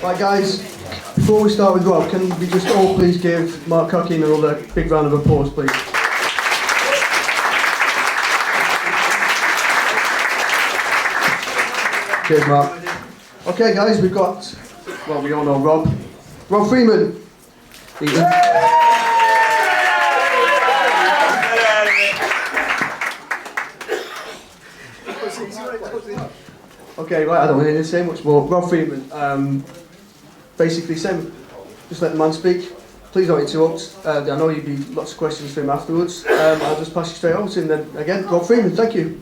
Right guys, before we start with Rob, can we just all please give Mark Cocking another big round of applause, please. Cheers, Mark. Okay guys, we've got, well, we all know Rob Freeman. Okay, right, I don't need to say much more. Rob Freeman, basically same, just let the man speak. Please don't interrupt. I know you'll be lots of questions for him afterwards. I'll just pass you straight over to him then. Again, Rob Freeman, thank you.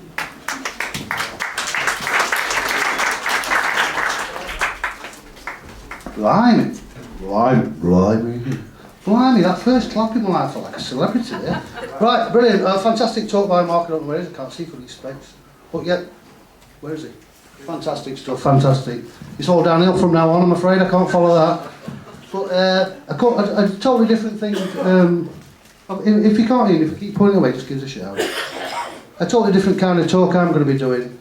Blimey, that first clapping one, I felt like a celebrity there. Right, brilliant. Fantastic talk by Mark. I don't know where he is, I can't see from his specs. But yeah, where is he? Fantastic stuff, fantastic. It's all downhill from now on, I'm afraid, I can't follow that. But a totally different thing. If you can't hear, if you keep pulling away, just give us a shout. A totally different kind of talk I'm going to be doing.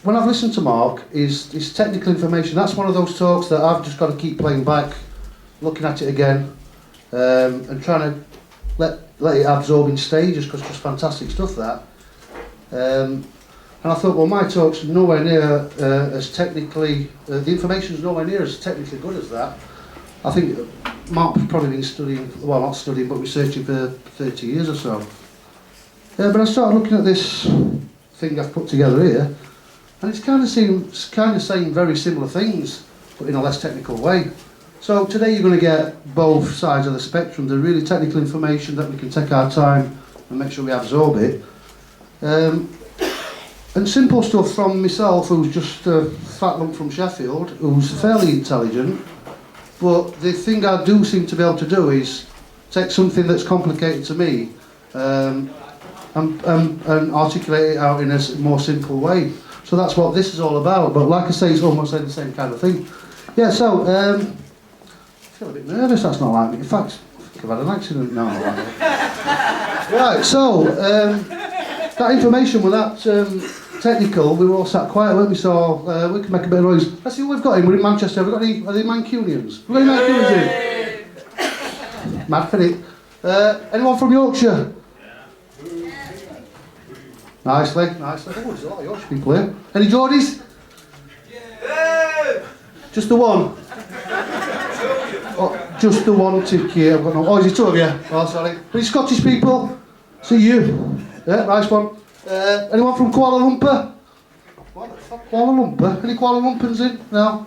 When I've listened to Mark, is technical information. That's one of those talks that I've just got to keep playing back, looking at it again, and trying to let it absorb in stages, because it's just fantastic stuff, that. And I thought, well, my talk's nowhere near as technically, the information's nowhere near as technically good as that. I think Mark's probably been studying, well, not studying, but researching for 30 years or so. But I started looking at this thing I've put together here, and it's kind of saying very similar things, but in a less technical way. So today you're going to get both sides of the spectrum, the really technical information that we can take our time and make sure we absorb it. And simple stuff from myself, who's just a fat lump from Sheffield, who's fairly intelligent, but the thing I do seem to be able to do is take something that's complicated to me and articulate it out in a more simple way. So that's what this is all about, but like I say, it's almost the same kind of thing. Yeah, so, I feel a bit nervous, that's not like me. In fact, I think I've had an accident now. Right, so, that information with that technical, we were all sat quiet, weren't we? So we can make a bit of noise. Let's see what we've got in. We're in Manchester. Have we got any? Are they Mancunians? Have we got any Mancunians in? Mad for it. Anyone from Yorkshire? Nicely. Oh, there's a lot of Yorkshire people here. Any Geordies? Just the one. Oh, just the one ticket. I've got no. Oh, is it two of you? Oh, sorry. Any Scottish people? See you. Yeah, nice one. Anyone from Kuala Lumpur? What the fuck? Kuala Lumpur? Any Kuala Lumpurs in? No.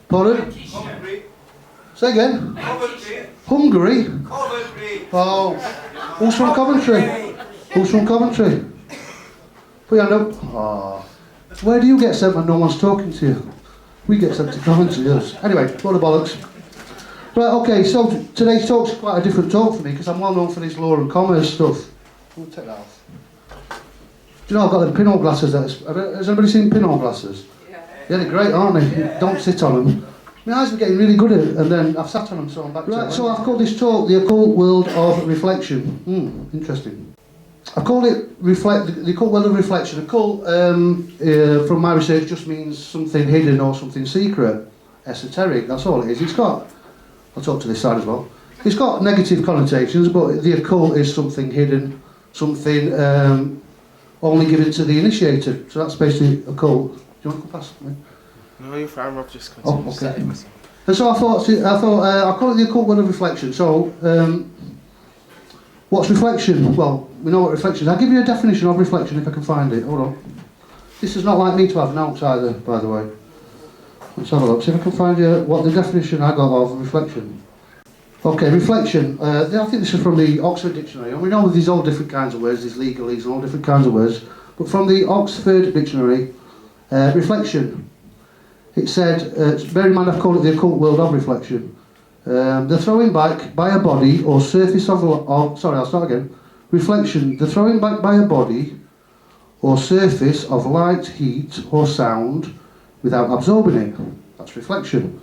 Pardon? Hungary. Say again? Hungary. Oh. Who's from Coventry? Who's from Coventry? Put your hand up. Oh. Where do you get sent when no one's talking to you? We get sent to Coventry, yes. Anyway, what the bollocks. Right, okay, so today's talk's quite a different talk for me, because I'm well known for this law and commerce stuff. We'll take that off. Do you know I've got them pinhole glasses? Has anybody seen pinhole glasses? Yeah, they're great, aren't they? Don't sit on them. My eyes were getting really good at it, and then I've sat on them, so I'm back to it. Right, so I've called this talk The Occult World of Reflection. Interesting. I've called it The Occult World of Reflection. Occult, from my research, just means something hidden or something secret, esoteric, that's all it is. It's got, I'll talk to this side as well, it's got negative connotations, but the occult is something hidden, something only given to the initiator. So that's basically occult. Do you want to go past me? No, you're fine, Rob, just continue. Oh, okay. And so I thought I'll call it The Occult World of Reflection. So, what's reflection? Well, we know what reflection is. I'll give you a definition of reflection if I can find it. Hold on. This is not like me to have notes either, by the way. Let's have a look, see if I can find you what the definition I got of reflection. Okay, reflection. I think this is from the Oxford Dictionary. And we know there's all different kinds of words, there's legalese and all different kinds of words. But from the Oxford Dictionary, reflection, it said, bear in mind I've called it the occult world of reflection. The throwing back by a body or surface of sorry, I'll start again. Reflection, the throwing back by a body or surface of light, heat or sound without absorbing it. That's reflection.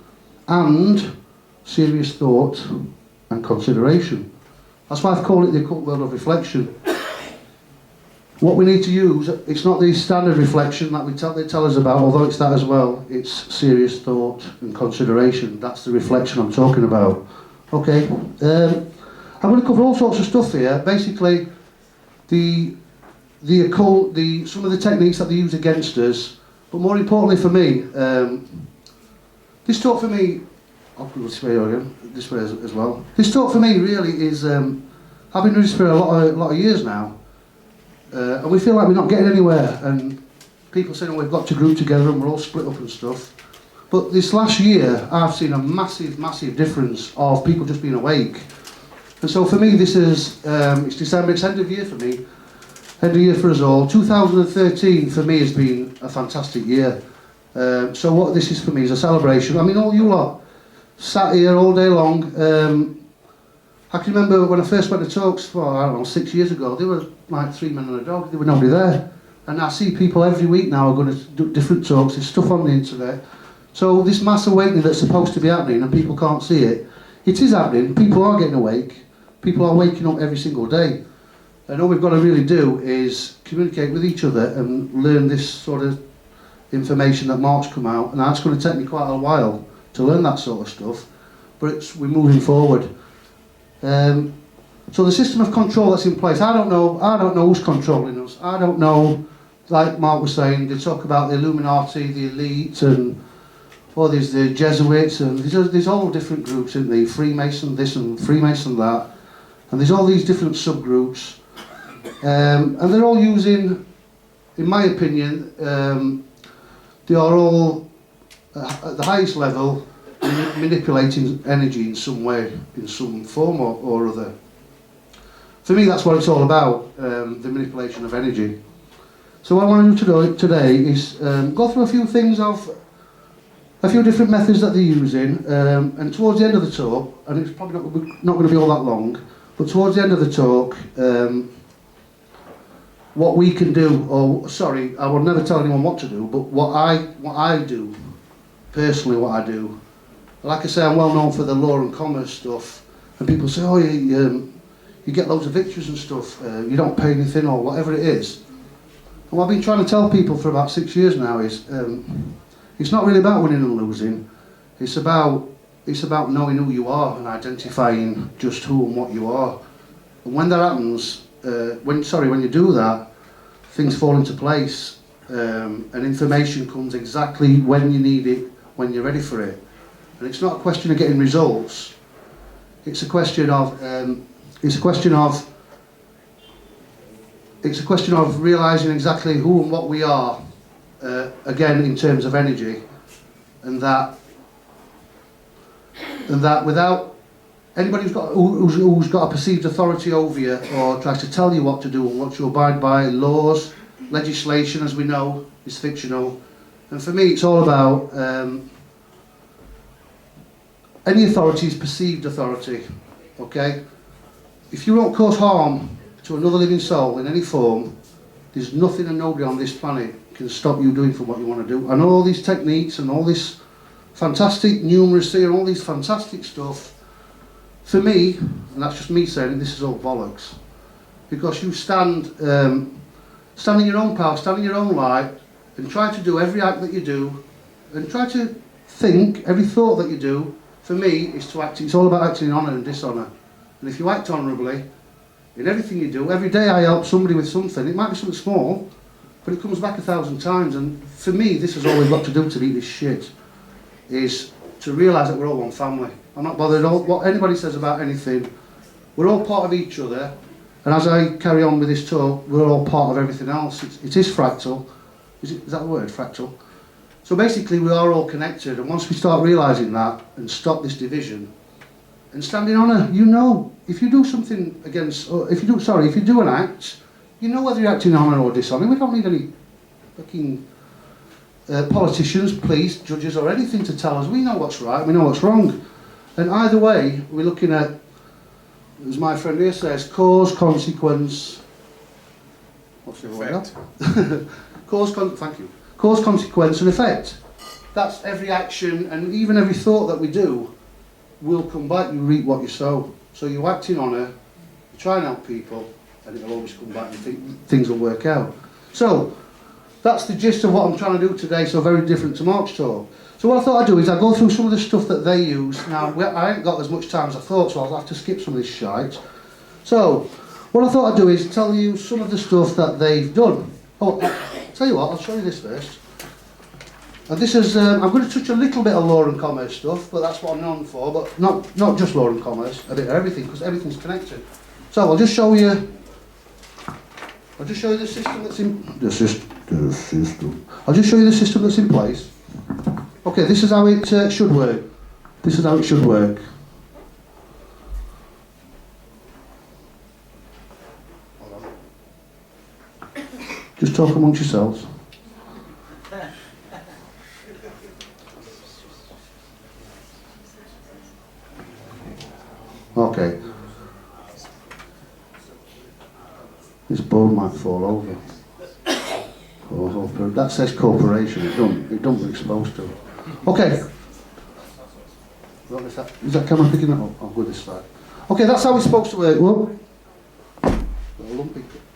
And serious thought and consideration. That's why I've called it the occult world of reflection. what we need to use, it's not the standard reflection that they tell us about, although it's that as well. It's serious thought and consideration. That's the reflection I'm talking about. Okay, I'm going to cover all sorts of stuff here. Basically, the occult, some of the techniques that they use against us, but more importantly for me, this talk for me, I'll go this way again, this way as well. This talk for me really is, I've been doing this for a lot of years now. And we feel like we're not getting anywhere, and people saying, oh, we've got to group together and we're all split up and stuff. But this last year, I've seen a massive difference of people just being awake. And so for me, this is, it's December, it's end of year for me, end of year for us all. 2013 for me has been a fantastic year. So what this is for me is a celebration. I mean, all you lot sat here all day long. I can remember when I first went to talks, well, I don't know, 6 years ago, there were like 3 men and a dog, there were nobody there. And I see people every week now are going to do different talks, there's stuff on the internet. So this mass awakening that's supposed to be happening and people can't see it, it is happening, people are getting awake, people are waking up every single day. And all we've got to really do is communicate with each other and learn this sort of information that Mark's come out, and that's going to take me quite a while to learn that sort of stuff, but we're moving forward. So the system of control that's in place, I don't know who's controlling us. I don't know, like Mark was saying, they talk about the Illuminati, the elite, and there's the Jesuits, and there's all different groups, isn't there? Freemason this and Freemason that, and there's all these different subgroups, and they're all using, in my opinion, they are all at the highest level manipulating energy in some way, in some form or other. For me, that's what it's all about, the manipulation of energy. So what I want to do today is go through a few things of a few different methods that they're using, and towards the end of the talk, and it's probably not going to be all that long, but towards the end of the talk, what we can do, or sorry, I will never tell anyone what to do, but what I do, personally what I do. Like I say, I'm well known for the law and commerce stuff, and people say, oh, you get loads of victories and stuff, you don't pay anything or whatever it is. And what I've been trying to tell people for about 6 years now is, it's not really about winning and losing, it's about knowing who you are and identifying just who and what you are. And when that happens, when you do that, things fall into place, and information comes exactly when you need it, when you're ready for it. And it's not a question of getting results. It's a question of realizing exactly who and what we are, again in terms of energy, and that without anybody who's got a perceived authority over you or tries to tell you what to do and what to abide by, laws, legislation, as we know, is fictional. And for me, it's all about any authority is perceived authority, okay? If you don't cause harm to another living soul in any form, there's nothing and nobody on this planet can stop you doing from what you want to do. And all these techniques and all this fantastic numeracy and all these fantastic stuff, for me, and that's just me saying it, this is all bollocks. Because you stand in your own power, stand in your own light, and try to do every act that you do, and try to think every thought that you do. For me, is to act. It's all about acting in honour and dishonour. And if you act honourably in everything you do, every day I help somebody with something. It might be something small, but it comes back 1,000 times. And for me, this is all we've got to do to beat this shit, is to realise that we're all one family. I'm not bothered what anybody says about anything. We're all part of each other. And as I carry on with this talk, we're all part of everything else. It is fractal. Is that the word, fractal? So basically we are all connected, and once we start realising that and stop this division and stand in honour, you know, if you do something against, or if you do an act, you know whether you're acting in honour or dishonour. We don't need any fucking politicians, police, judges or anything to tell us. We know what's right, we know what's wrong. And either way, we're looking at, as my friend here says, cause, consequence, what's the other word? Thank you. Cause, consequence and effect. That's every action and even every thought that we do will come back. You reap what you sow. So you act in honour, you try and help people, and it'll always come back and things will work out. So, that's the gist of what I'm trying to do today, so very different to Mark's talk. So what I thought I'd do is I'd go through some of the stuff that they use. Now, I ain't got as much time as I thought, so I'll have to skip some of this shite. So, what I thought I'd do is tell you some of the stuff that they've done. Oh, I'll tell you what, I'll show you this first. And this is, I'm going to touch a little bit of law and commerce stuff, but that's what I'm known for, but not just law and commerce, a bit of everything, because everything's connected. So I'll just show you the system that's in, the system. I'll just show you the system that's in place. Okay, this is how it should work. This is how it should work. Just talk amongst yourselves. Okay. This board might fall over. Oh, that says corporation. It don't what it's supposed to. Okay. Is that camera picking that up? I'll go this side. Okay, that's how it's supposed to work. Whoa.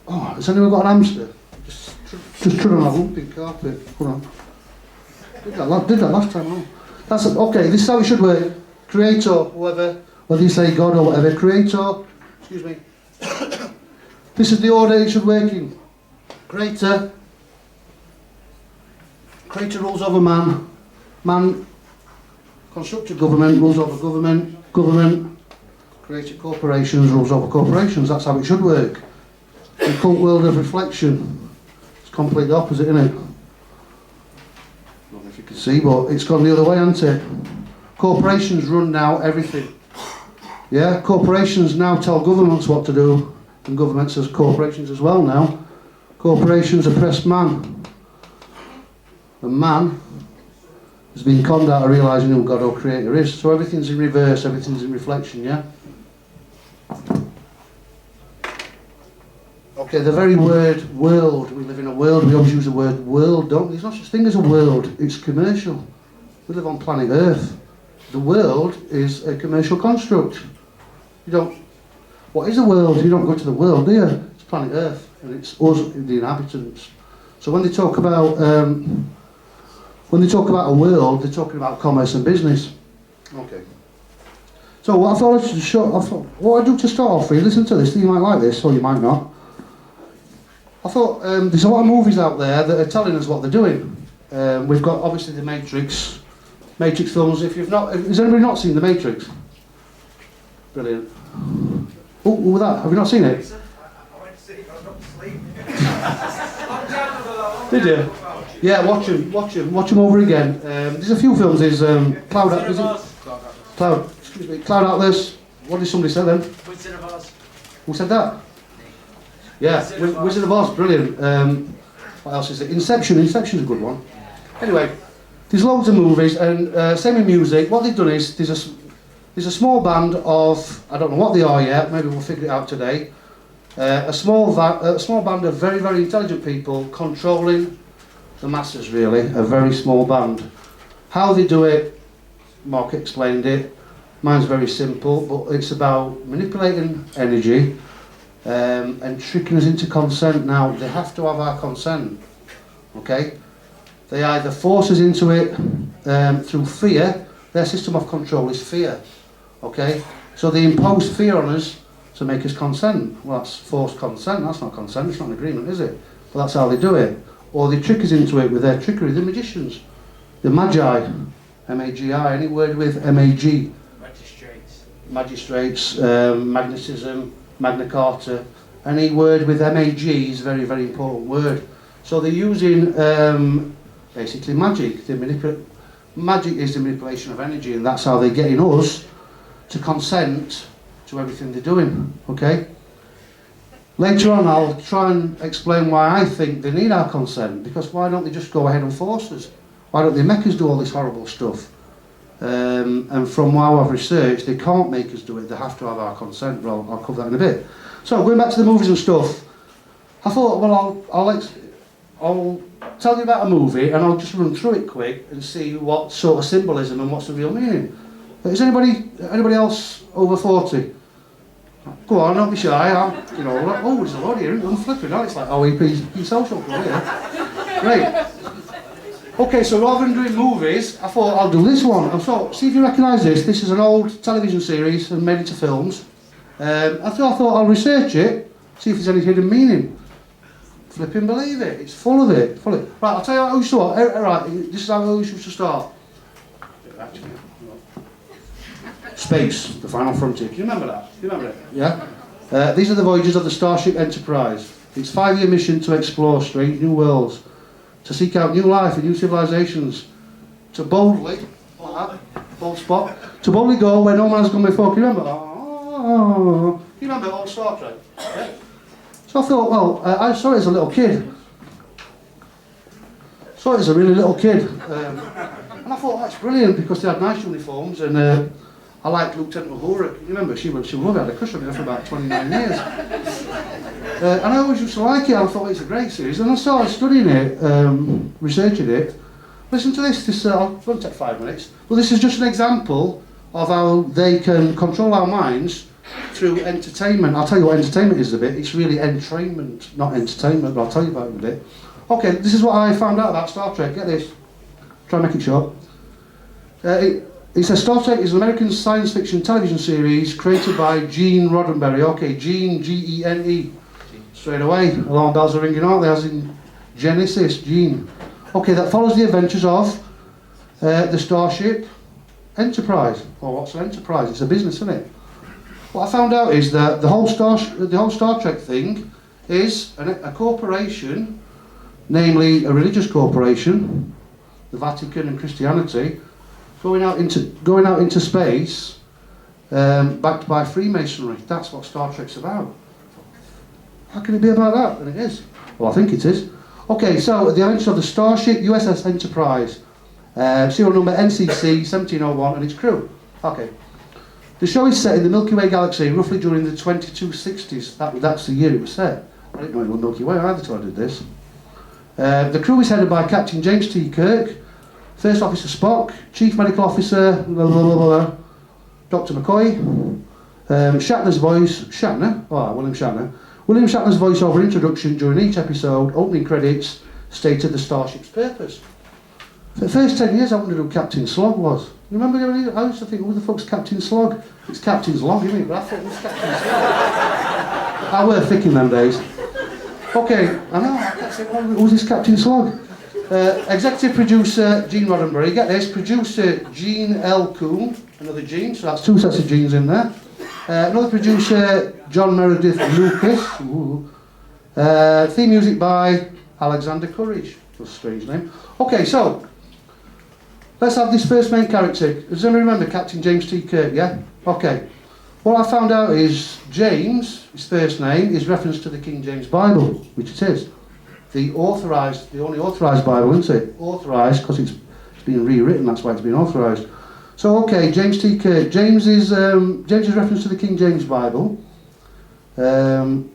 Oh, has anyone got an hamster? Just tread on a lumpy carpet. Hold on. Did that last time. Oh. That's okay. This is how it should work. Creator, whoever, whether you say God or whatever. Creator. Excuse me. This is the order it should work in. Creator rules over man. Man constructed government rules over government. Government created corporations rules over corporations. That's how it should work. The cult world of reflection. It's completely opposite, isn't it? I don't know if you can see, but it's gone the other way, hasn't it? Corporations run now everything. Yeah, corporations now tell governments what to do, and governments as corporations as well now. Corporations oppress man. And man has been conned out of realising who God or Creator is. So everything's in reverse, everything's in reflection, yeah? Okay, the very word world, we live in a world, we always use the word world, don't we? There's no such thing as a world, it's commercial. We live on planet Earth. The world is a commercial construct. What is a world? You don't go to the world, do you? It's planet Earth, and it's us, the inhabitants. So when they talk about a world, they're talking about commerce and business. Okay. So what I thought what I do to start off with, listen to this, you might like this, or you might not. I thought there's a lot of movies out there that are telling us what they're doing. We've got obviously the Matrix films. If you've not, has anybody not seen the Matrix? Brilliant. Oh, what was that? Have you not seen it? I went to see it, I was not asleep. Did you? Yeah, watch them over again. There's a few films. There's Cloud Atlas. What did somebody say then? Wizard of Oz. Who said that? Yeah, Wizard of Oz, brilliant. What else is it? Inception's a good one. Anyway, there's loads of movies, and same in music. What they've done is there's a small band of, I don't know what they are yet. Maybe we'll figure it out today. A small band of very, very intelligent people controlling the masses. Really, a very small band. How they do it, Mark explained it. Mine's very simple, but it's about manipulating energy. And tricking us into consent. Now, they have to have our consent, okay? They either force us into it through fear. Their system of control is fear, okay? So they impose fear on us to make us consent. Well, that's forced consent, that's not consent, it's not an agreement, is it? But that's how they do it. Or they trick us into it with their trickery. The magicians, the magi, M-A-G-I, any word with M-A-G. Magistrates, magnetism, Magna Carta, any word with M-A-G is a very, very important word. So they're using basically magic. Magic is the manipulation of energy, and that's how they're getting us to consent to everything they're doing, okay? Later on I'll try and explain why I think they need our consent, because why don't they just go ahead and force us? Why don't they make us do all this horrible stuff? And from what I've researched, they can't make us do it, they have to have our consent. Well, I'll cover that in a bit. So, going back to the movies and stuff, I thought, well, I'll tell you about a movie and I'll just run through it quick and see what sort of symbolism and what's the real meaning. Is anybody else over 40? Go on, don't be shy. I'm, you know, like, oh, there's a lot here. I'm flipping out. It's like OEP social club here. Right. Okay, so rather than doing movies, I thought I'll do this one. And so, see if you recognise this. This is an old television series and made into films. I thought I'll research it, see if there's any hidden meaning. Flipping believe it. It's full of it. Full of it. Right, I'll tell you how we start. Right, this is how we should start. Space, the final frontier. Do you remember that? Do you remember it? Yeah? These are the voyages of the Starship Enterprise. Its 5-year mission to explore strange new worlds, to seek out new life and new civilizations, to boldly, bold spot, to boldly go where no man's gone before. Can you remember? Oh, you remember old Star Trek? Yeah. So I thought, well, I saw it as a little kid. Saw it as a really little kid. And I thought, that's brilliant because they had nice uniforms and I liked Lieutenant Uhura. You remember, she was lovely. I had a crush on her for about 29 years. And I always used to like it. I thought it's a great series. And I started studying it, researching it. Listen to this. It won't take 5 minutes. Well, this is just an example of how they can control our minds through entertainment. I'll tell you what entertainment is a bit. It's really entrainment, not entertainment, but I'll tell you about it in a bit. Okay, this is what I found out about Star Trek. Get this. Try and make it short. It says Star Trek is an American science fiction television series created by Gene Roddenberry. Okay, Gene, G-E-N-E. Straight away, alarm bells are ringing out there, as in Genesis, Gene. Okay, that follows the adventures of the Starship Enterprise. Well, what's an enterprise? It's a business, isn't it? What I found out is that the whole Star Trek thing is a corporation, namely a religious corporation, the Vatican and Christianity, going out into space, backed by Freemasonry. That's what Star Trek's about. How can it be about that? And it is. Well, I think it is. Okay, so the adventures of the Starship USS Enterprise, serial number NCC 1701 and its crew. Okay. The show is set in the Milky Way galaxy roughly during the 2260s. That's the year it was set. I didn't know it was Milky Way either till I did this. The crew is headed by Captain James T. Kirk, First Officer Spock, Chief Medical Officer, Dr. McCoy, Shatner's voice, William Shatner. William Shatner's voiceover introduction during each episode, opening credits, stated the Starship's purpose. For the first 10 years I wondered who Captain Slog was. You remember, I used to think, who the fuck's Captain Slog? It's Captain's Log, isn't it? But I thought it was Captain Slog. I were thick in them days. Okay, I know, I can't say, who's this Captain Slog? Executive producer Gene Roddenberry, get this, producer Gene L. Coon, another Gene, so that's 2 sets of Genes in there. Another producer, John Meredith Lucas. Theme music by Alexander Courage. That's a strange name. Okay, so let's have this first main character. Does anyone remember Captain James T. Kirk? Yeah. Okay. What I found out is James, his first name, is reference to the King James Bible, which it is. The only authorised Bible, isn't it? Authorised because it's been rewritten. That's why it's been authorised. So, okay, James T. Kirk. James is reference to the King James Bible. James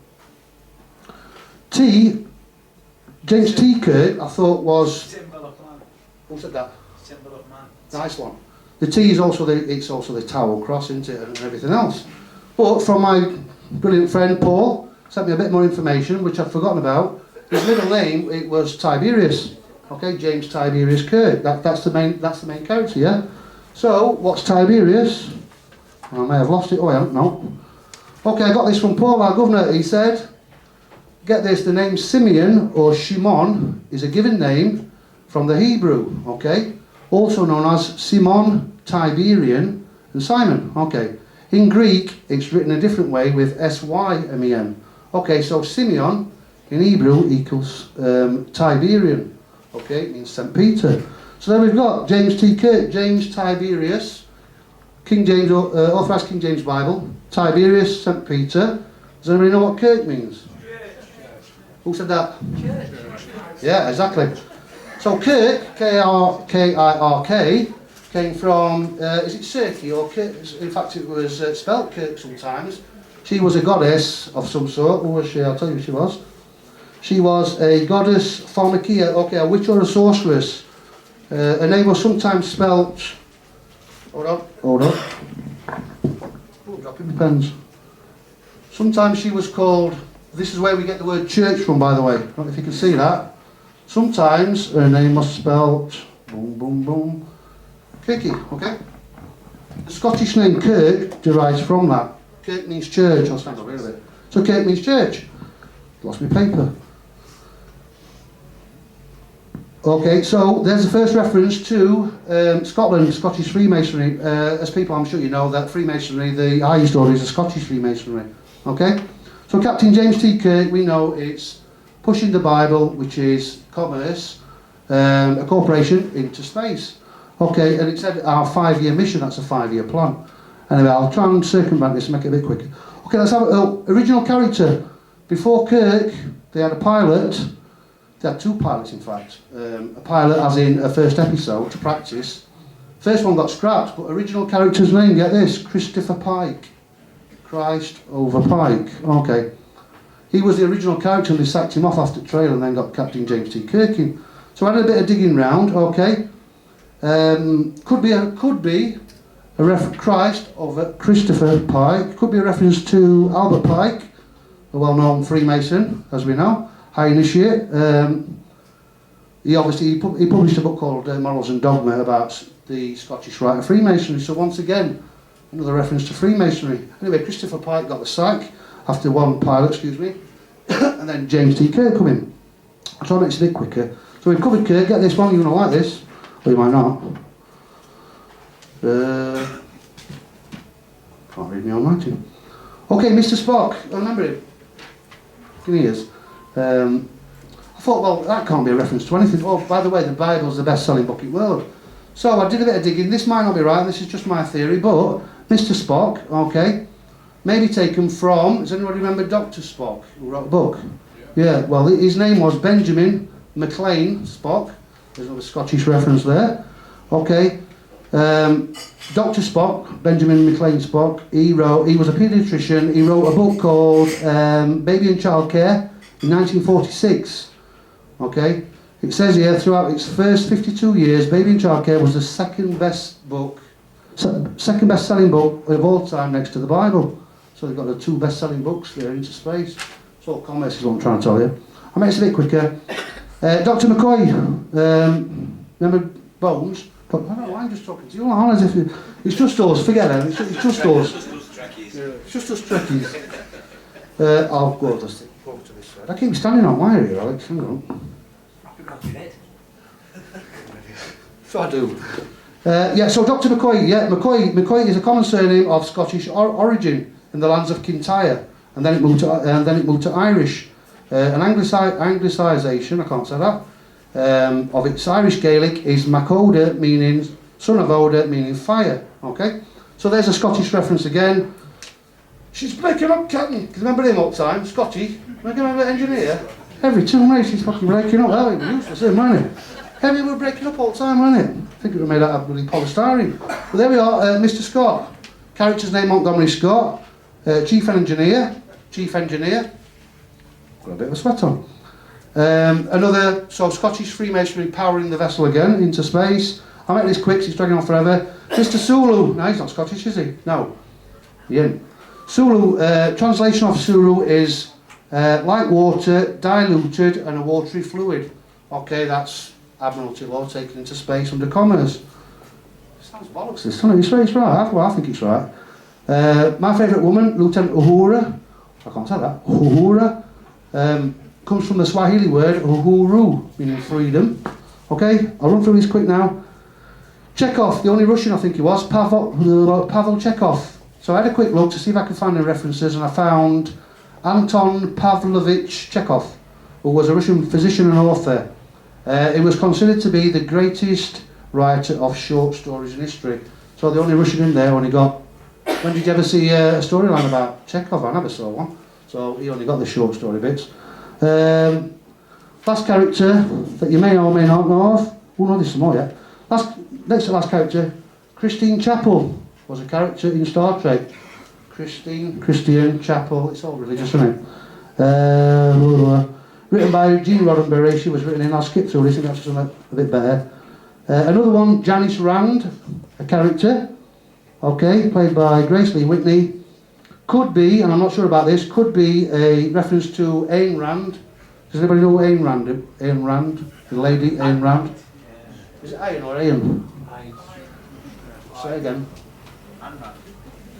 T. Kirk, I thought was. Symbol of man. Who said that? Symbol of man. Nice one. The T is also the towel cross, isn't it, and everything else. But from my brilliant friend Paul, sent me a bit more information, which I'd forgotten about. His middle name it was Tiberius. Okay, James Tiberius Kirk. That's the main character, yeah. So, what's Tiberius? I may have lost it. Oh, I don't know. Okay, I got this from Paul, our governor. He said, get this, the name Simeon or Shimon is a given name from the Hebrew, okay? Also known as Simon, Tiberian, and Simon, okay? In Greek, it's written a different way with S-Y-M-E-N. Okay, so Simeon in Hebrew equals Tiberian, okay? It means St. Peter. So then we've got James T. Kirk, James Tiberius, King James, authorised King James Bible, Tiberius, St. Peter. Does anybody know what Kirk means? Who said that? Yeah, exactly. So Kirk, K-I-R-K, came from, is it Circe or Kirk? In fact, it was spelt Kirk sometimes. She was a goddess of some sort. Who was she? I'll tell you who she was. She was a goddess Pharmakia, okay, a witch or a sorceress. Her name was sometimes spelt. Hold on. Oh, dropping my pens. Sometimes she was called, this is where we get the word church from, by the way. I don't know if you can see that. Sometimes her name was spelled, boom, boom, boom, Kirky, okay? The Scottish name Kirk derives from that. Kirk means church. I'll stand over here a bit. So Kirk means church. Lost my paper. Okay, so there's the first reference to Scotland, Scottish Freemasonry. As people, I'm sure you know that Freemasonry, the high story is a Scottish Freemasonry. Okay? So Captain James T. Kirk, we know it's pushing the Bible, which is commerce, a corporation, into space. Okay, and it said our 5-year mission, that's a 5-year plan. Anyway, I'll try and circumvent this and make it a bit quicker. Okay, let's have original character. Before Kirk, they had a pilot. They had 2 pilots, in fact. A pilot, as in a first episode, to practice. First one got scrapped, but original character's name, get this, Christopher Pike. Christ over Pike. Okay. He was the original character and they sacked him off after trial and then got Captain James T. Kirk in. So I had a bit of digging round, okay. Could be a reference Christ over Christopher Pike. Could be a reference to Albert Pike, a well-known Freemason, as we know, high initiate. He published a book called Morals and Dogma about the Scottish Rite of Freemasonry. So once again, another reference to Freemasonry. Anyway, Christopher Pike got the sack after one pilot, excuse me, and then James T. Kirk come in. I'll try to make it a bit quicker. So we've covered Kirk. Get this one, you're going to like this. Or you might not. Can't read me on writing. Okay, Mr. Spock. I remember him. Here he is. I thought, well, that can't be a reference to anything. Oh, by the way, the Bible's the best-selling book in the world. So I did a bit of digging. This might not be right, and this is just my theory, but Mr. Spock, okay, may be taken from, does anybody remember Dr. Spock, who wrote a book? Yeah, well, his name was Benjamin McLean Spock. There's another Scottish reference there. Okay. Dr. Spock, Benjamin McLean Spock, he was a paediatrician. He wrote a book called Baby and Child Care in 1946. Okay. It says here, throughout its first 52 years, Baby and Child Care was the second best-selling book of all time next to the Bible. So they've got the 2 best-selling books there into space. It's all commerce is what I'm trying to tell you. I'll make this a bit quicker. Dr. McCoy, remember Bones? I don't know why I'm just talking to you. As if it's just us, forget it, it's just us. It's just us Trekkies. I'll go over to this side. I keep standing on wire here, Alex, hang on. So I do. So Dr. McCoy, McCoy is a common surname of Scottish origin in the lands of Kintyre, and then it moved to Irish. An anglicisation, I can't say that, of its Irish Gaelic is Mac-Oda, meaning son of Oda, meaning fire. Okay, so there's a Scottish reference again. She's breaking up, Captain. Remember him all the time, Scotty? Remember engineer? Every 2 minutes he's fucking breaking up. That was useless, wasn't it? We were breaking up all the time, wasn't it? I think it was made out of bloody polystyrene. But there we are, Mr. Scott. Character's name Montgomery Scott. Chief engineer. Got a bit of a sweat on. So Scottish Freemasonry powering the vessel again into space. I'll make this quick, 'cause it's dragging on forever. Mr. Sulu. No, he's not Scottish, is he? No. Yeah. Sulu, translation of Sulu is like water, diluted, and a watery fluid. Okay, that's Admiralty law taken into space under commerce. Sounds bollocks, this, doesn't it? It's right. Well, I think it's right. My favourite woman, Lieutenant Uhura. I can't say that. Uhura. Comes from the Swahili word uhuru, meaning freedom. Okay, I'll run through these quick now. Chekhov, the only Russian I think he was, Pavel Chekhov. So I had a quick look to see if I could find any references, and I found Anton Pavlovich Chekhov, who was a Russian physician and author. He was considered to be the greatest writer of short stories in history. So the only Russian in there only got... When did you ever see a storyline about Chekhov? I never saw one. So he only got the short story bits. Last character that you may or may not know of. Oh no, there's some more yet. Next to last character, Christine Chapel was a character in Star Trek. Christian Chapel, it's all religious, isn't it? Written by Gene Roddenberry, she was written in, I'll skip through this, I think that's a bit better. Another one, Janice Rand, a character, okay, played by Grace Lee Whitney. could be, and I'm not sure about this, could be a reference to Ayn Rand. Does anybody know Ayn Rand? Ayn Rand, the lady Ayn Rand. Is it Ayn or Ayn? Say again.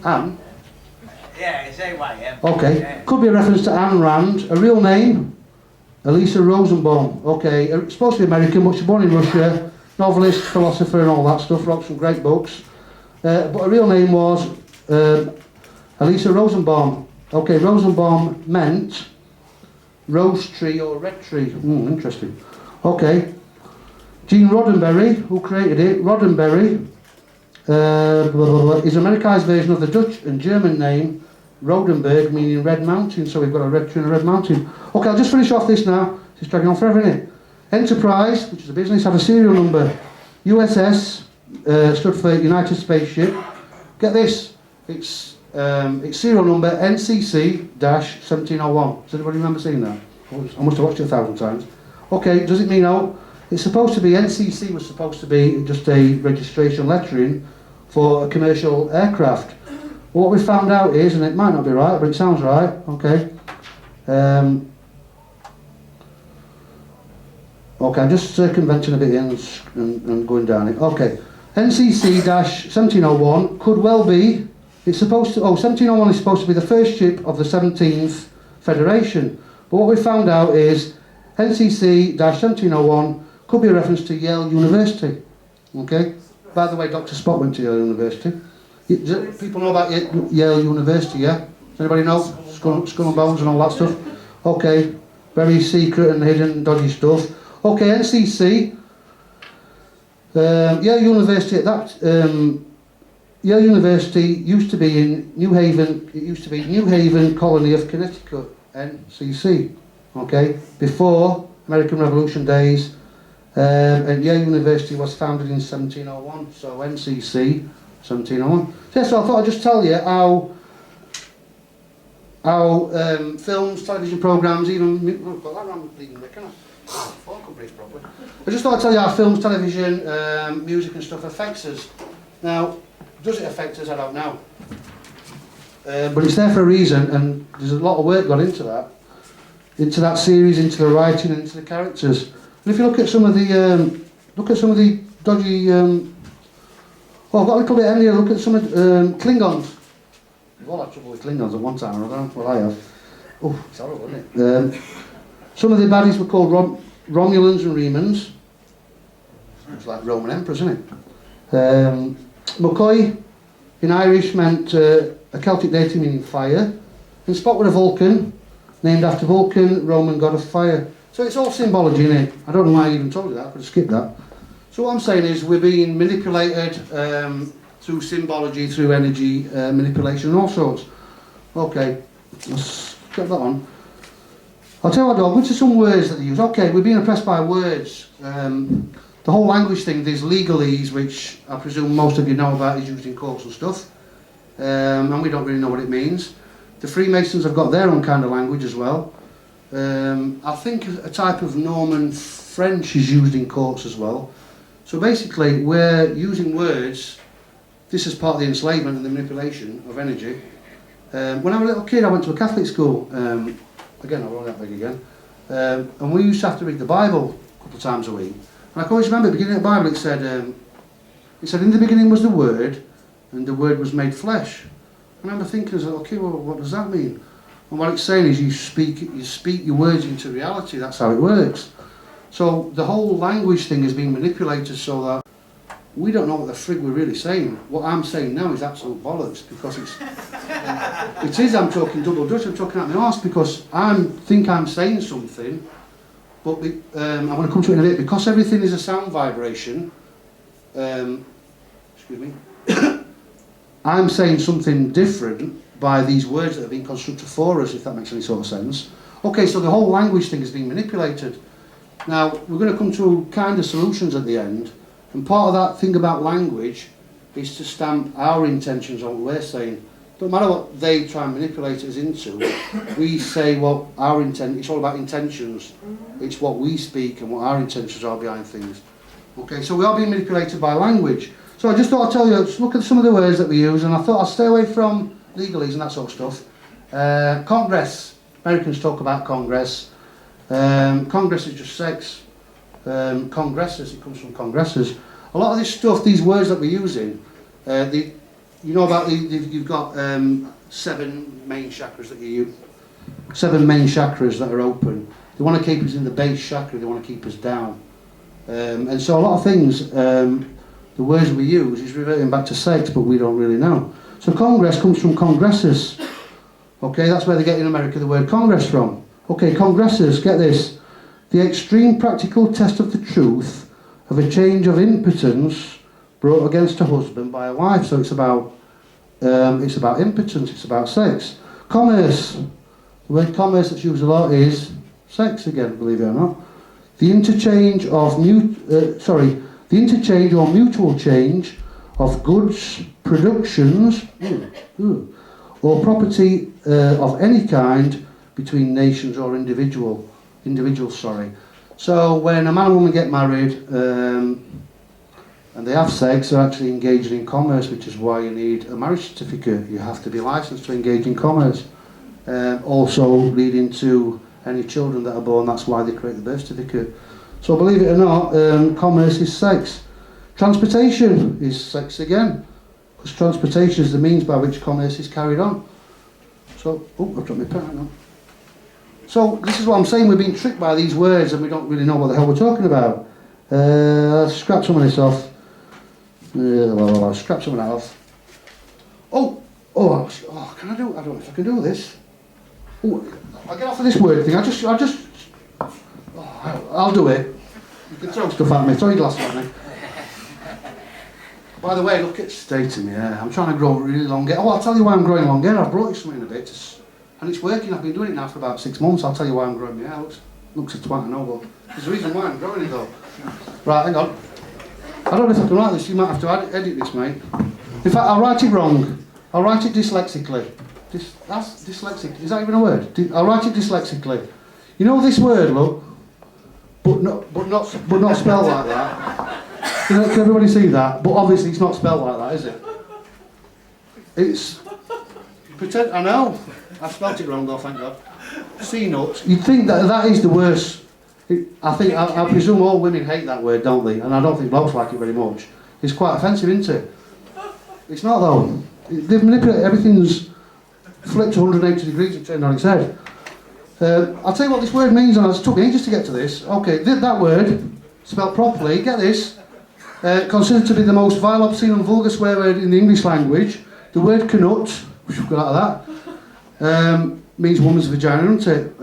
Anne? Yeah, it's A-Y-M. Okay, Yeah. could be a reference to Ayn Rand. A real name? Elisa Rosenbaum. Okay, supposed to be American, but she's born in Russia. Novelist, philosopher and all that stuff, wrote some great books. But her real name was Elisa Rosenbaum. Okay, Rosenbaum meant rose tree or red tree. Interesting. Okay. Gene Roddenberry, who created it, Roddenberry, is an Americanized version of the Dutch and German name Rodenburg, meaning red mountain. So we've got a red tree and a red mountain. Okay, I'll just finish off this now. It's dragging on forever, isn't it? Enterprise, which is a business, had a serial number. USS stood for United Spaceship. Get this, its serial number NCC-1701. Does anybody remember seeing that? I must have watched it 1,000 times. Okay, does it mean no? It's supposed to be, NCC was supposed to be just a registration lettering for a commercial aircraft. What we found out is, and it might not be right, but it sounds right, okay. Okay, I'm just circumventing a bit and going down it. Okay, NCC-1701 could well be, it's supposed to, 1701 is supposed to be the first ship of the 17th Federation. But what we found out is NCC-1701 could be a reference to Yale University. Okay? By the way, Dr. Spock went to Yale University. People know about Yale University, yeah? Does anybody know? Skull and Bones and all that stuff? Okay, very secret and hidden, dodgy stuff. Okay, NCC, Yale University, Yale University used to be in New Haven, it used to be New Haven Colony of Connecticut, NCC, okay, before American Revolution days, and Yale University was founded in 1701, so NCC, 1701. So I thought I'd just tell you how films, television programmes, even, I just thought I'd tell you how films, television, music and stuff affects us. Now, does it affect us? I don't know. But it's there for a reason, and there's a lot of work gone into that series, into the writing, and into the characters. And if you look at some of the dodgy, I've got a little bit in here. Look at some of Klingons. We've all had trouble with Klingons at one time or another. Well, I have. Oh, it's horrible, isn't it? Some of the baddies were called Romulans and Remans. It's like Roman emperors, isn't it? McCoy in Irish meant a Celtic deity meaning fire. And Spock was a Vulcan, named after Vulcan, Roman god of fire. So it's all symbology, isn't it? I don't know why I even told you that, I could have skipped that. So what I'm saying is we're being manipulated through symbology, through energy manipulation and all sorts. Okay, let's get that on. I'll tell you what, dog, which are some words that they use? Okay, we're being oppressed by words. The whole language thing, there's legalese, which I presume most of you know about, is used in courts and stuff. And we don't really know what it means. The Freemasons have got their own kind of language as well. I think a type of Norman French is used in courts as well. So basically, we're using words. This is part of the enslavement and the manipulation of energy. When I was a little kid, I went to a Catholic school. Again, I won't that big again. And we used to have to read the Bible a couple of times a week. And I can always remember, at the beginning of the Bible, it said, in the beginning was the Word, and the Word was made flesh. I remember thinking, okay, well, what does that mean? And what it's saying is you speak your words into reality. That's how it works. So the whole language thing is being manipulated so that we don't know what the frig we're really saying. What I'm saying now is absolute bollocks, because it is, I'm talking double Dutch, I'm talking out my arse, because I think I'm saying something, but I'm going to come to it in a bit, because everything is a sound vibration, excuse me, I'm saying something different by these words that have been constructed for us, if that makes any sort of sense. Okay, so the whole language thing is being manipulated. Now, we're going to come to kind of solutions at the end, and part of that thing about language is to stamp our intentions on what we're saying. Don't matter what they try and manipulate us into, we say what our intent, it's all about intentions. It's what we speak and what our intentions are behind things. Okay, so we are being manipulated by language. So I just thought I'd tell you, just look at some of the words that we use, and I thought I'd stay away from legalese and that sort of stuff. Congress. Americans talk about Congress. Congress is just sex. Congresses, it comes from congresses. A lot of this stuff, these words that we're using, you know about you've got 7 main chakras that you use. 7 main chakras that are open. They want to keep us in the base chakra, they want to keep us down. And so a lot of things, the words we use is reverting back to sex, but we don't really know. So Congress comes from congresses. Okay, that's where they get in America the word Congress from. Okay, congresses, get this. The extreme practical test of the truth of a change of impotence brought against a husband by a wife. So it's about impotence, it's about sex. Commerce. The word commerce that's used a lot is sex again, believe it or not. The interchange of the interchange or mutual change of goods, productions, or property of any kind between nations or individuals. So when a man and woman get married and they have sex, they're actually engaging in commerce, which is why you need a marriage certificate. You have to be licensed to engage in commerce. Also leading to any children that are born, that's why they create the birth certificate. So believe it or not, commerce is sex. Transportation is sex again, because transportation is the means by which commerce is carried on. So, I've dropped my pen now. So this is what I'm saying, we're being tricked by these words and we don't really know what the hell we're talking about. Let's scrap some of this off. Scrap some of that off. Can I do it? I don't know if I can do this. I'll get off of this word thing. I'll do it. You can throw stuff at me, throw your glasses at me. By the way, look at the state of me hair. I'm trying to grow really long hair. I'll tell you why I'm growing long hair. I've brought you something in a bit. And it's working. I've been doing it now for about 6 months. I'll tell you why I'm growing my hair. Looks a twat, I know, but there's a reason why I'm growing it though. Right, hang on. I don't know if I can write this. You might have to edit this, mate. In fact, I'll write it wrong. I'll write it dyslexically. That's dyslexic. Is that even a word? I'll write it dyslexically. You know this word, look, but not spelled like that. Can everybody see that? But obviously it's not spelled like that, is it? It's pretend. I know. I've spelled it wrong though, thank God. C-nuts. You'd think that is the worst. I presume all women hate that word, don't they? And I don't think blokes like it very much. It's quite offensive, isn't it? It's not though. They've manipulated, everything's flipped 180 degrees and turned on its head. I'll tell you what this word means, and it took me ages to get to this. Okay, that word, spelled properly, get this, considered to be the most vile, obscene and vulgar swear word in the English language. The word canut, which we've got out of that, means woman's vagina, doesn't it?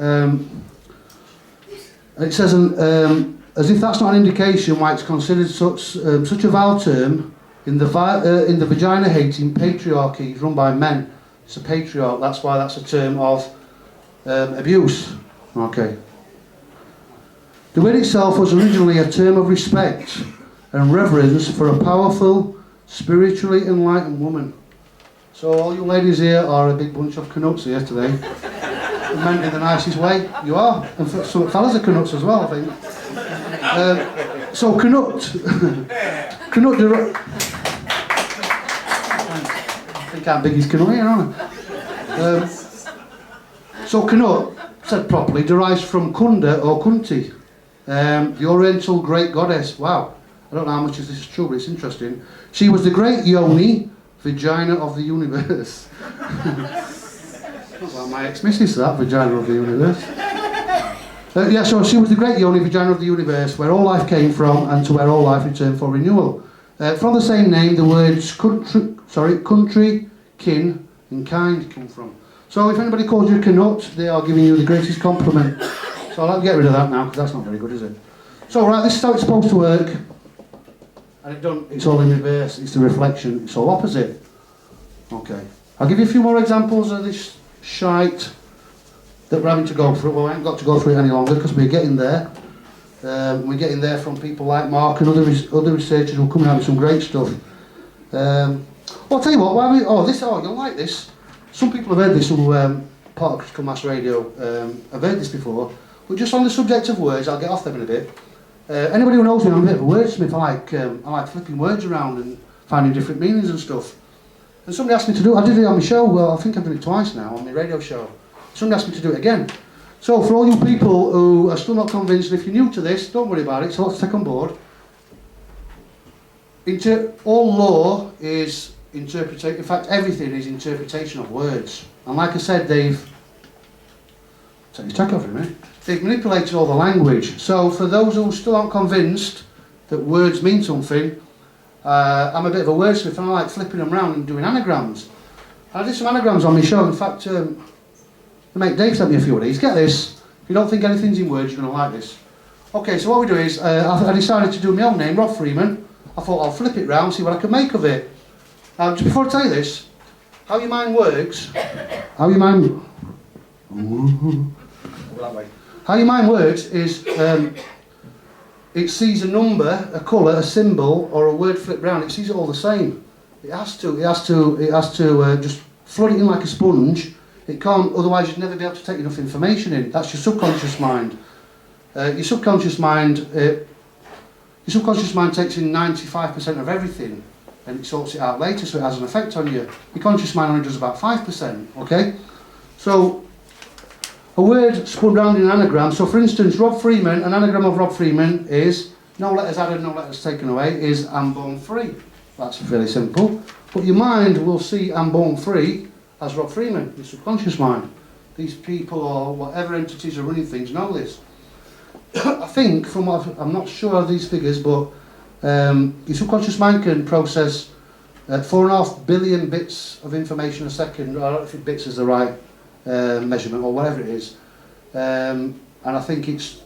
It says, as if that's not an indication why it's considered such a vile term in the vagina-hating patriarchy run by men. It's a patriarch, that's why that's a term of abuse. Okay. The word itself was originally a term of respect and reverence for a powerful, spiritually enlightened woman. So all you ladies here are a big bunch of canuts here today. Meant in the nicest way. You are. And some fellas are canuts as well, I think. So canut. Canut. I think I'm biggest canut here, aren't I? So canut, said properly, derives from kunda or kunti, the Oriental great goddess. Wow. I don't know how much of this is true, but it's interesting. She was the great yoni, vagina of the universe. Well, my ex-missus, that vagina of the universe. So she was the great yoni, vagina of the universe, where all life came from and to where all life returned for renewal. From the same name, the words country, kin, and kind come from. So if anybody calls you a canut, they are giving you the greatest compliment. So I'll have to get rid of that now, because that's not very good, is it? So right, this is how it's supposed to work. And it's all in reverse, it's the reflection, it's all opposite. Okay. I'll give you a few more examples of this shite that we're having to go through. Well, we haven't got to go through it any longer because we're getting there. We're getting there from people like Mark and other researchers who are coming out with some great stuff. Well, I'll tell you what, you'll like this. Some people have heard this who part of Critical Mass Radio have heard this before. But just on the subject of words, I'll get off them in a bit. Anybody who knows me, I'm a bit of a wordsmith. I like flipping words around and finding different meanings and stuff. And somebody asked me to do it. I did it on my show. Well, I think I've done it twice now on my radio show. Somebody asked me to do it again. So for all you people who are still not convinced, if you're new to this, don't worry about it. So let's take on board. All law is interpretation. In fact, everything is interpretation of words. And like I said, they've take your tack off in a minute. They've manipulated all the language. So for those who still aren't convinced that words mean something, I'm a bit of a wordsmith and I like flipping them around and doing anagrams. And I did some anagrams on my show. In fact, the mate Dave sent me a few of these. Get this. If you don't think anything's in words, you're going to like this. Okay, so what we do is, I decided to do my own name, Rob Freeman. I thought I'll flip it round, see what I can make of it. Just before I tell you this, how your mind works, how your mind works is it sees a number, a colour, a symbol, or a word flipped round. It sees it all the same. It has to just flood it in like a sponge. It can't, otherwise you'd never be able to take enough information in. That's your subconscious mind. Your subconscious mind takes in 95% of everything, and it sorts it out later, so it has an effect on you. Your conscious mind only does about 5%. Okay, so a word spun round in an anagram. So for instance, Rob Freeman, an anagram of Rob Freeman is no letters added, no letters taken away, is I'm born free. That's fairly simple. But your mind will see I'm born free as Rob Freeman, your subconscious mind. These people or whatever entities are running things know this. I think, from what I'm not sure of these figures, but your subconscious mind can process 4.5 billion bits of information a second. I don't know if bits is the right measurement or whatever it is, and I think it's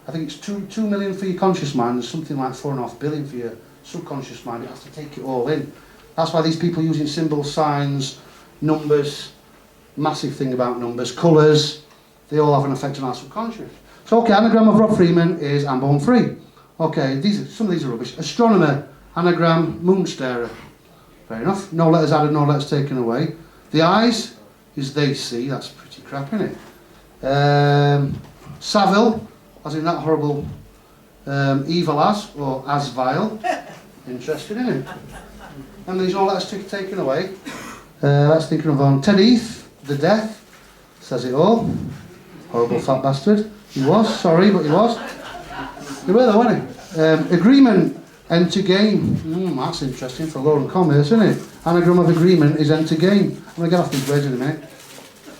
2 million for your conscious mind and something like 4.5 billion for your subconscious mind. It has to take it all in. That's why these people using symbols, signs, numbers, massive thing about numbers, colours, they all have an effect on our subconscious. So okay, anagram of Rob Freeman is I'm born free. Okay, some of these are rubbish. Astronomer, anagram, moon starer. Fair enough. No letters added, no letters taken away. The eyes is they see. That's pretty crap, isn't it? Savile, as in that horrible evil as, or as vile. Interesting, isn't it? And there's no letters taken away. That's thinking of on Ted Heath, the death, says it all. Horrible fat bastard. He was, sorry, but he was. He were though, wasn't he? Agreement, enter game. That's interesting for law and commerce, isn't it? Anagram of agreement is enter game. I'm going to get off these words in a minute.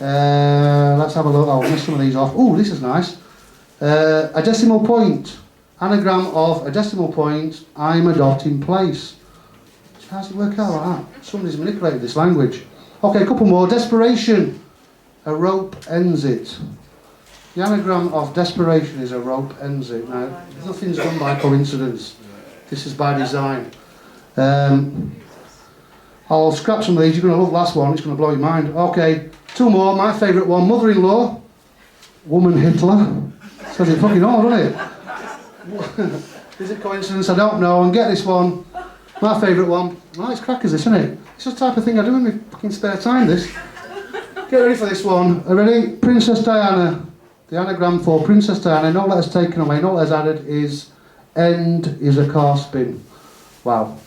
Let's have a look. I'll miss some of these off. Oh, this is nice. A decimal point. Anagram of a decimal point, I'm a dot in place. How does it work out like that? Somebody's manipulated this language. Okay, a couple more. Desperation. A rope ends it. The anagram of desperation is a rope ends it. Now, nothing's done by coincidence. This is by design. I'll scrap some of these. You're going to love the last one. It's going to blow your mind. Okay, two more. My favourite one. Mother-in-law. Woman Hitler. Says it fucking all, doesn't it? Is it coincidence? I don't know. And get this one. My favourite one. Oh, it's crackers, this, isn't it? It's the type of thing I do in my fucking spare time, this. Get ready for this one. Are you ready? Princess Diana. The anagram for Princess Diana, no letters taken away, no letters added, is end is a car spin. Wow.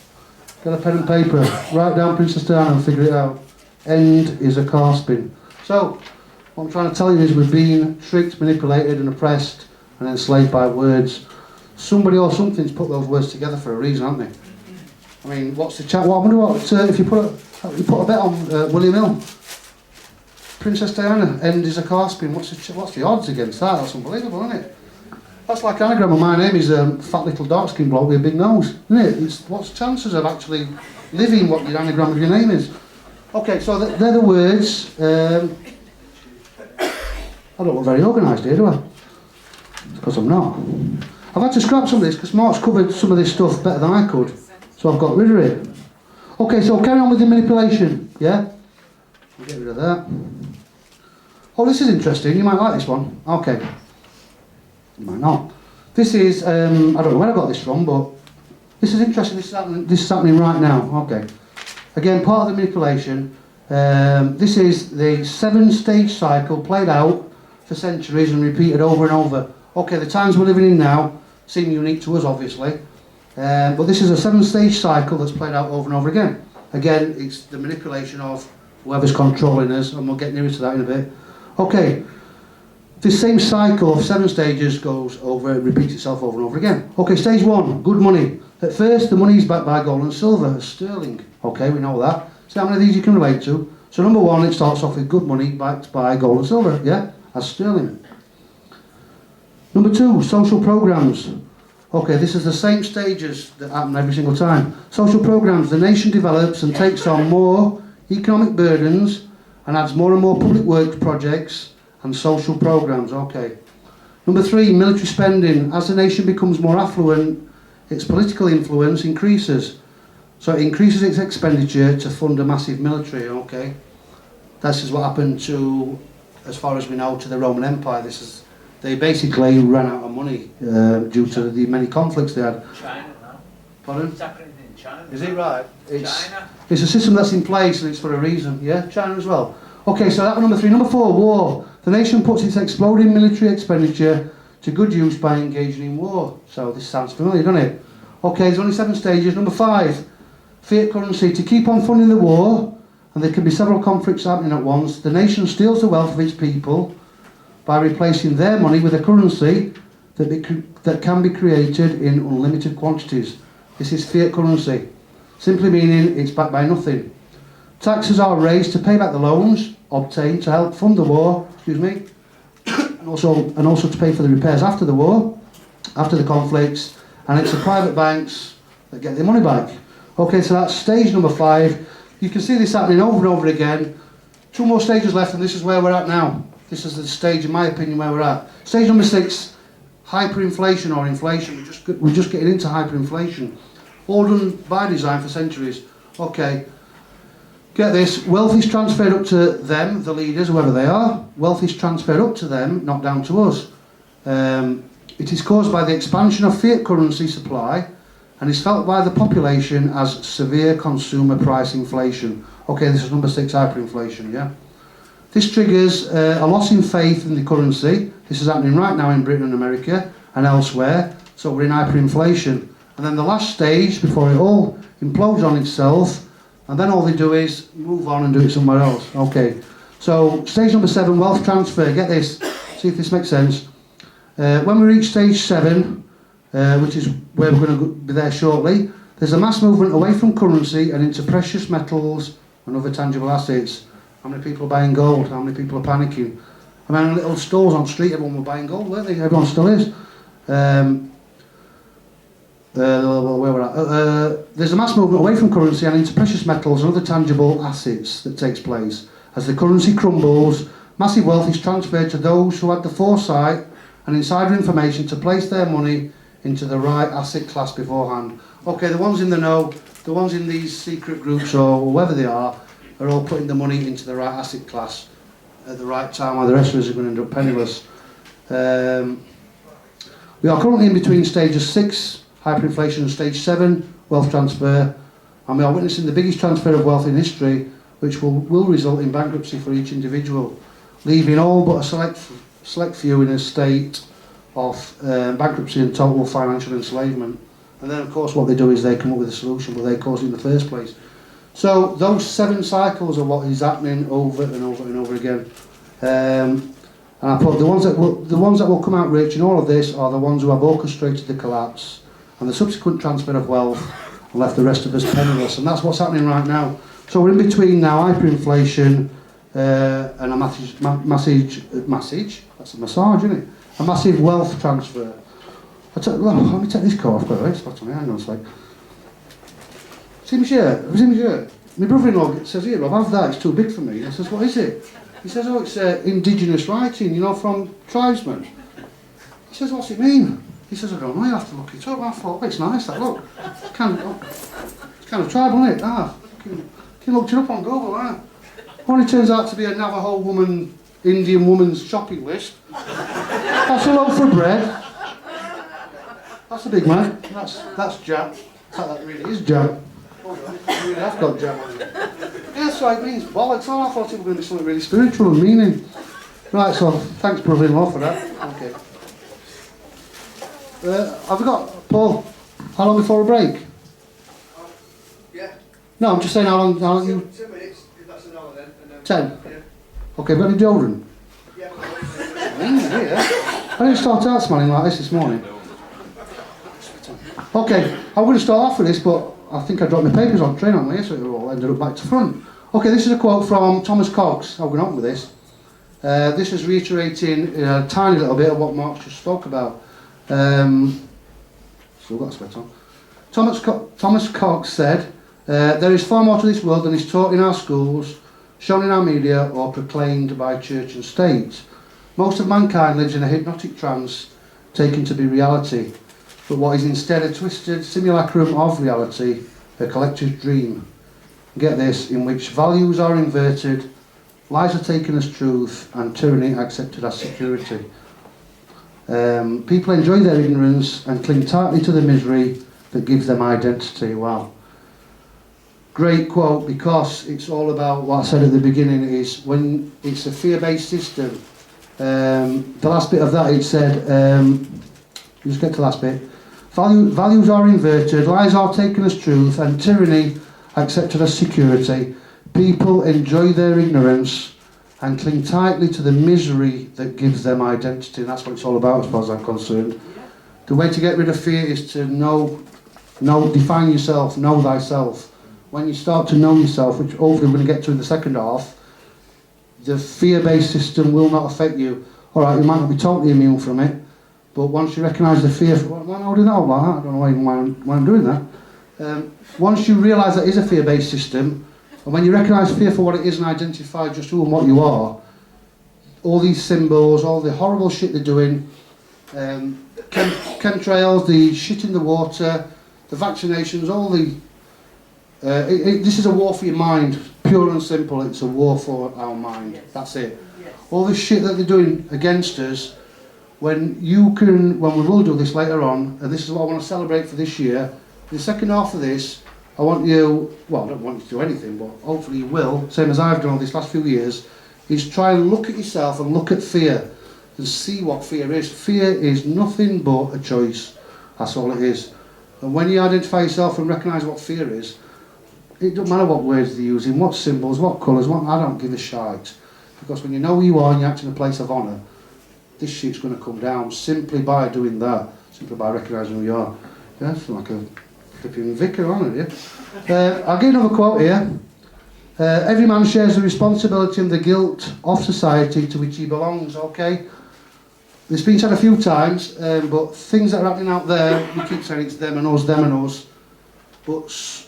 Get a pen and paper. Write down Princess Diana and figure it out. End is a car spin. So, what I'm trying to tell you is we're being tricked, manipulated and oppressed and enslaved by words. Somebody or something's put those words together for a reason, haven't they? I mean, what's the chat? Well, I wonder what if you put a bet on William Hill. Princess Diana, end is a car spin. What's the odds against that? That's unbelievable, isn't it? That's like anagram of my name is fat little dark skinned bloke with a big nose, isn't it? What's the chances of actually living what your anagram of your name is? Okay, so they're the words. I don't look very organised here, do I? Because I'm not. I've had to scrap some of this because Mark's covered some of this stuff better than I could, so I've got rid of it. Okay, so carry on with the manipulation, yeah? I'll get rid of that. Oh, this is interesting. You might like this one. Okay. You might not. This is, I don't know where I got this from, but this is interesting. This is happening right now. Okay. Again, part of the manipulation. This is the 7-stage cycle played out for centuries and repeated over and over. Okay, the times we're living in now seem unique to us, obviously. But this is a 7-stage cycle that's played out over and over again. Again, it's the manipulation of whoever's controlling us, and we'll get nearer to that in a bit. Okay, this same cycle of 7 stages goes over, it repeats itself over and over again. Okay, stage 1, good money. At first, the money is backed by gold and silver, sterling. Okay, we know that. See how many of these you can relate to. So number 1, it starts off with good money backed by gold and silver, yeah, as sterling. Number 2, social programs. Okay, this is the same stages that happen every single time. Social programs, the nation develops and takes on more economic burdens and adds more and more public works projects and social programs. Okay. Number 3, military spending. As the nation becomes more affluent, its political influence increases. So it increases its expenditure to fund a massive military. Okay. This is what happened to, as far as we know, to the Roman Empire. They basically ran out of money due to the many conflicts they had. China now. Pardon? It's happening in China. Is it right? China. It's a system that's in place and it's for a reason. Yeah, China as well. Okay, so that was number 3. Number 4, war. The nation puts its exploding military expenditure to good use by engaging in war. So this sounds familiar, doesn't it? Okay, there's only 7 stages. Number 5, fiat currency. To keep on funding the war, and there can be several conflicts happening at once, the nation steals the wealth of its people by replacing their money with a currency that can be created in unlimited quantities. This is fiat currency, simply meaning it's backed by nothing. Taxes are raised to pay back the loans obtained to help fund the war, and also to pay for the repairs after the war, after the conflicts, and it's the private banks that get their money back. Okay, so that's stage number 5. You can see this happening over and over again. 2 more stages left, and this is where we're at now. This is the stage, in my opinion, where we're at. Stage number 6, hyperinflation or inflation. We're just getting into hyperinflation. All done by design for centuries. Okay, get this. Wealth is transferred up to them, the leaders, whoever they are. Wealth is transferred up to them, not down to us. It is caused by the expansion of fiat currency supply and is felt by the population as severe consumer price inflation. Okay, this is number 6, hyperinflation, yeah? This triggers a loss in faith in the currency. This is happening right now in Britain and America and elsewhere. So we're in hyperinflation. And then the last stage, before it all implodes on itself, and then all they do is move on and do it somewhere else. Okay, so stage number 7, wealth transfer. Get this, see if this makes sense. When we reach stage 7, which is where we're going to be there shortly, there's a mass movement away from currency and into precious metals and other tangible assets. How many people are buying gold? How many people are panicking? I mean, little stores on the street, everyone were buying gold, weren't they? Everyone still is. Where we're at. There's a mass movement away from currency and into precious metals and other tangible assets that takes place. As the currency crumbles, massive wealth is transferred to those who had the foresight and insider information to place their money into the right asset class beforehand. Okay, the ones in the know, the ones in these secret groups or whoever they are all putting the money into the right asset class at the right time, while the rest of us are going to end up penniless. We are currently in between stages 6, hyperinflation, and stage 7, wealth transfer, and we are witnessing the biggest transfer of wealth in history, which will result in bankruptcy for each individual, leaving all but a select few in a state of bankruptcy and total financial enslavement. And then, of course, what they do is they come up with a solution, but they caused it in the first place. So those 7 cycles are what is happening over and over and over again. And I put the ones that will come out rich in all of this are the ones who have orchestrated the collapse and the subsequent transfer of wealth and left the rest of us penniless. And that's what's happening right now. So we're in between now hyperinflation and a massive, that's a massage, isn't it? A massive wealth transfer. Let me take this car off, by the way. It's got on me, hang on a sec. See my shirt? Have you seen my shirt? My brother-in-law says, here, Rob, have that, it's too big for me. I says, what is it? He says, oh, it's indigenous writing, you know, from tribesmen. He says, what's it mean? He says, I don't know, you have to look it up. I thought, oh, it's nice, that, look. It's kind of tribal, isn't it? He looked it up on Google, right? Only turns out to be a Navajo woman, Indian woman's shopping list. That's a loaf of bread. That's a big man. That's jam. That really is jam. I really have got jam on it. Yeah, so it means bollocks. Oh, I thought it was going to be something really spiritual and meaning. Right, so thanks, brother-in-law, for that. Okay. Have we got, Paul, how long before a break? Yeah. No, I'm just saying how long you... 2 minutes, if that's an hour then. And then 10? Yeah. Okay, got any children? Yeah. I didn't start out smelling like this morning. Okay, I'm going to start off with this, but I think I dropped my papers on the train on the way, so it all ended up back to front. Okay, this is a quote from Thomas Cox. How going on with this? This is reiterating a tiny little bit of what Mark just spoke about. Still got a sweat on. Thomas Cox said, there is far more to this world than is taught in our schools, shown in our media, or proclaimed by church and state. Most of mankind lives in a hypnotic trance taken to be reality, but what is instead a twisted simulacrum of reality, a collective dream. Get this, in which values are inverted, lies are taken as truth, and tyranny accepted as security. People enjoy their ignorance and cling tightly to the misery that gives them identity. Wow. Great quote, because it's all about what I said at the beginning, is when it's a fear-based system. The last bit of that, it said, just get to the last bit. Values are inverted, lies are taken as truth, and tyranny accepted as security. People enjoy their ignorance and cling tightly to the misery that gives them identity. And that's what it's all about, as far as I'm concerned. The way to get rid of fear is to define yourself, know thyself. When you start to know yourself, which hopefully we're going to get to in the second half, the fear-based system will not affect you. All right, you might not be totally immune from it, but once you recognise the fear, why am I holding out like that? I don't know why I'm doing that. Once you realise that is a fear-based system, and when you recognise fear for what it is and identify just who and what you are, all these symbols, all the horrible shit they're doing, chemtrails, the shit in the water, the vaccinations, all the... this is a war for your mind, pure and simple. It's a war for our mind. Yes. That's it. Yes. All this shit that they're doing against us, when we will do this later on, and this is what I want to celebrate for this year, the second half of this, I want you, well, I don't want you to do anything, but hopefully you will, same as I've done these last few years, is try and look at yourself and look at fear and see what fear is. Fear is nothing but a choice. That's all it is. And when you identify yourself and recognise what fear is, it doesn't matter what words they're using, what symbols, what colours, I don't give a shite. Because when you know who you are and you act in a place of honour, this shit's going to come down simply by doing that, simply by recognising who you are. Yeah, it's like a flipping vicar, aren't it? Yeah? I'll give another quote here. Every man shares the responsibility and the guilt of society to which he belongs, okay? It's been said a few times, but things that are happening out there, we keep saying it's them and us, but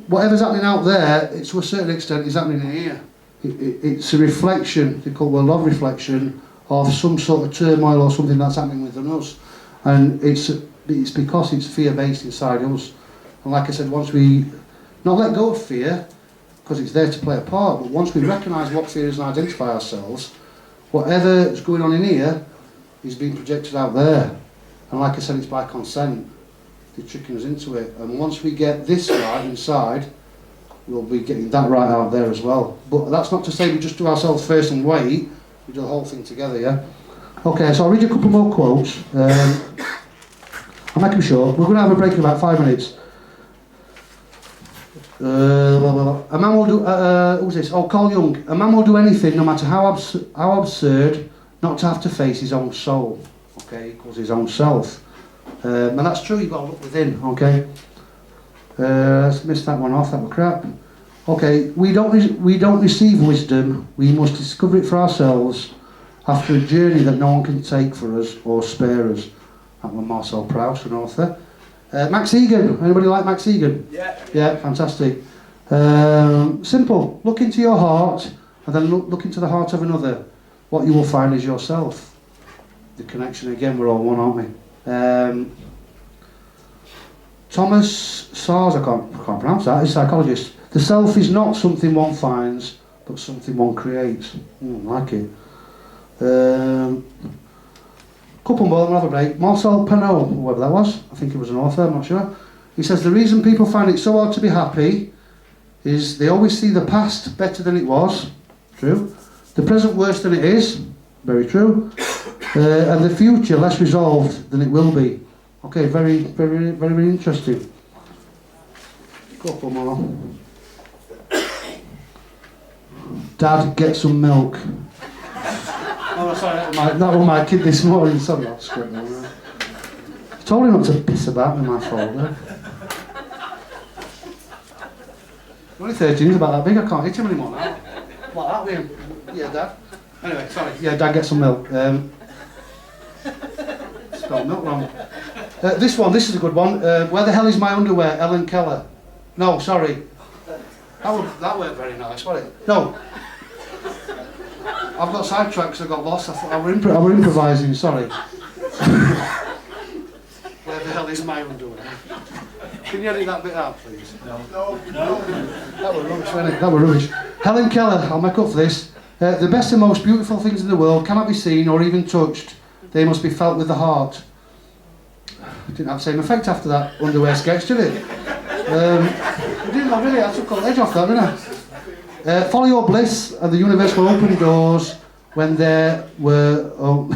whatever's happening out there, it's to a certain extent is happening in here. It's a reflection, the occult world of reflection, of some sort of turmoil or something that's happening within us. And it's because it's fear-based inside us. And like I said, once we not let go of fear, because it's there to play a part, but once we recognise what fear is and identify ourselves, whatever is going on in here is being projected out there. And like I said, it's by consent. They're tricking us into it. And once we get this right inside, we'll be getting that right out there as well. But that's not to say we just do ourselves first and wait. We do the whole thing together, yeah? Okay, so I'll read you a couple more quotes. I'll make them short. We're going to have a break in about 5 minutes. A man will do... who's this? Oh, Carl Jung. A man will do anything, no matter how absurd, not to have to face his own soul. Okay, equals his own self. And that's true, you've got to look within, okay? Let's miss that one off, that was crap. Okay, we don't receive wisdom, we must discover it for ourselves after a journey that no one can take for us or spare us. That was Marcel Proust, an author. Max Egan, anybody like Max Egan? Yeah. Yeah, fantastic. Simple, look into your heart and then look into the heart of another. What you will find is yourself. The connection again, we're all one, aren't we? Thomas Sars, I can't pronounce that, he's a psychologist. The self is not something one finds, but something one creates. I like it. Couple more, we'll have a break. Marcel Penot, whoever that was, I think he was an author, I'm not sure. He says the reason people find it so hard to be happy is they always see the past better than it was. True. The present worse than it is. Very true. And the future less resolved than it will be. Okay, very, very, very, very interesting. Couple more. Dad, get some milk. Oh, sorry, that was my kid this morning. Sorry, I'll script now. I told him not to piss about with my folder. Only 13, he's about that big, I can't hit him anymore now. Like that with him. Yeah, Dad. Anyway, sorry. Yeah, Dad, get some milk. Spelled milk wrong. This is a good one. Where the hell is my underwear? Ellen Keller. No, sorry. That weren't very nice, was it? No. I've got sidetracked because I got lost. I were improvising, sorry. Where the hell is my underwear? Can you edit that bit out, please? No. That was rubbish, wasn't it? That was rubbish. Helen Keller, I'll make up for this. The best and most beautiful things in the world cannot be seen or even touched. They must be felt with the heart. It didn't have the same effect after that underwear sketch, did it? It didn't, not really. I took the edge off that, didn't I? Follow your bliss and the universe will open doors when there were... Oh,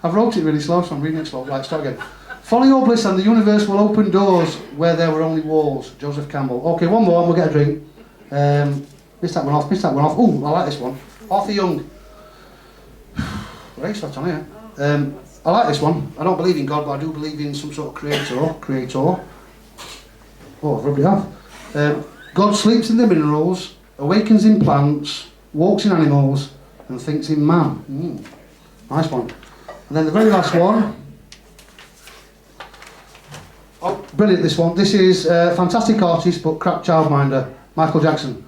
I've wrote it really slow, so I'm reading it slow. Right, start again. Follow your bliss and the universe will open doors where there were only walls. Joseph Campbell. Okay, one more and we'll get a drink. Missed that one off. Ooh, I like this one. Arthur Young. Right, that's on here. I like this one. I don't believe in God, but I do believe in some sort of creator. Oh, I've rubbed it off. God sleeps in the minerals, awakens in plants, walks in animals, and thinks in man. Nice one. And then the very last one. Oh, brilliant, this one. This is a fantastic artist, but crap childminder, Michael Jackson.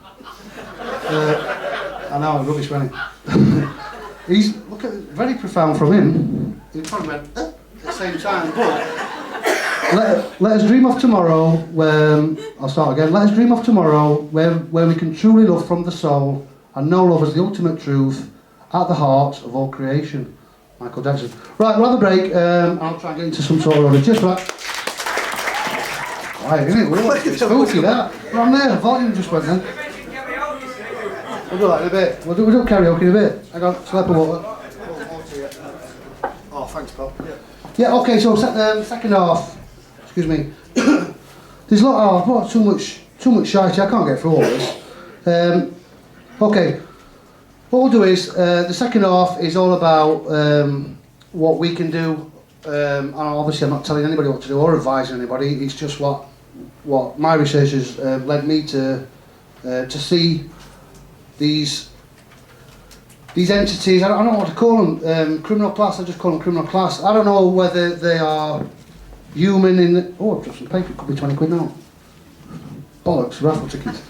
I know, rubbish, wasn't he? He's, look at, very profound from him. He probably went, at the same time, but... Let us dream of tomorrow, I'll start again. Let us dream of tomorrow, where we can truly love from the soul, and know love as the ultimate truth, at the heart of all creation. Michael Jackson. Right, we'll have a break, I'll try and get into some sort of order. Just right. Right, isn't it? It's spooky, that. From there, the volume just went then. We'll do that in a bit. We'll do karaoke in a bit. Hang on, slip of water. Oh, thanks, Bob. Yeah, okay, so second half. Excuse me. There's too much shite. I can't get through all this. Okay. What we'll do is the second half is all about what we can do. And obviously, I'm not telling anybody what to do or advising anybody. It's just what my research has led me to see these entities. I don't know what to call them. Criminal class. I just call them criminal class. I don't know whether they are human in... Oh, I've dropped some paper. It could be 20 quid now. Bollocks, raffle tickets.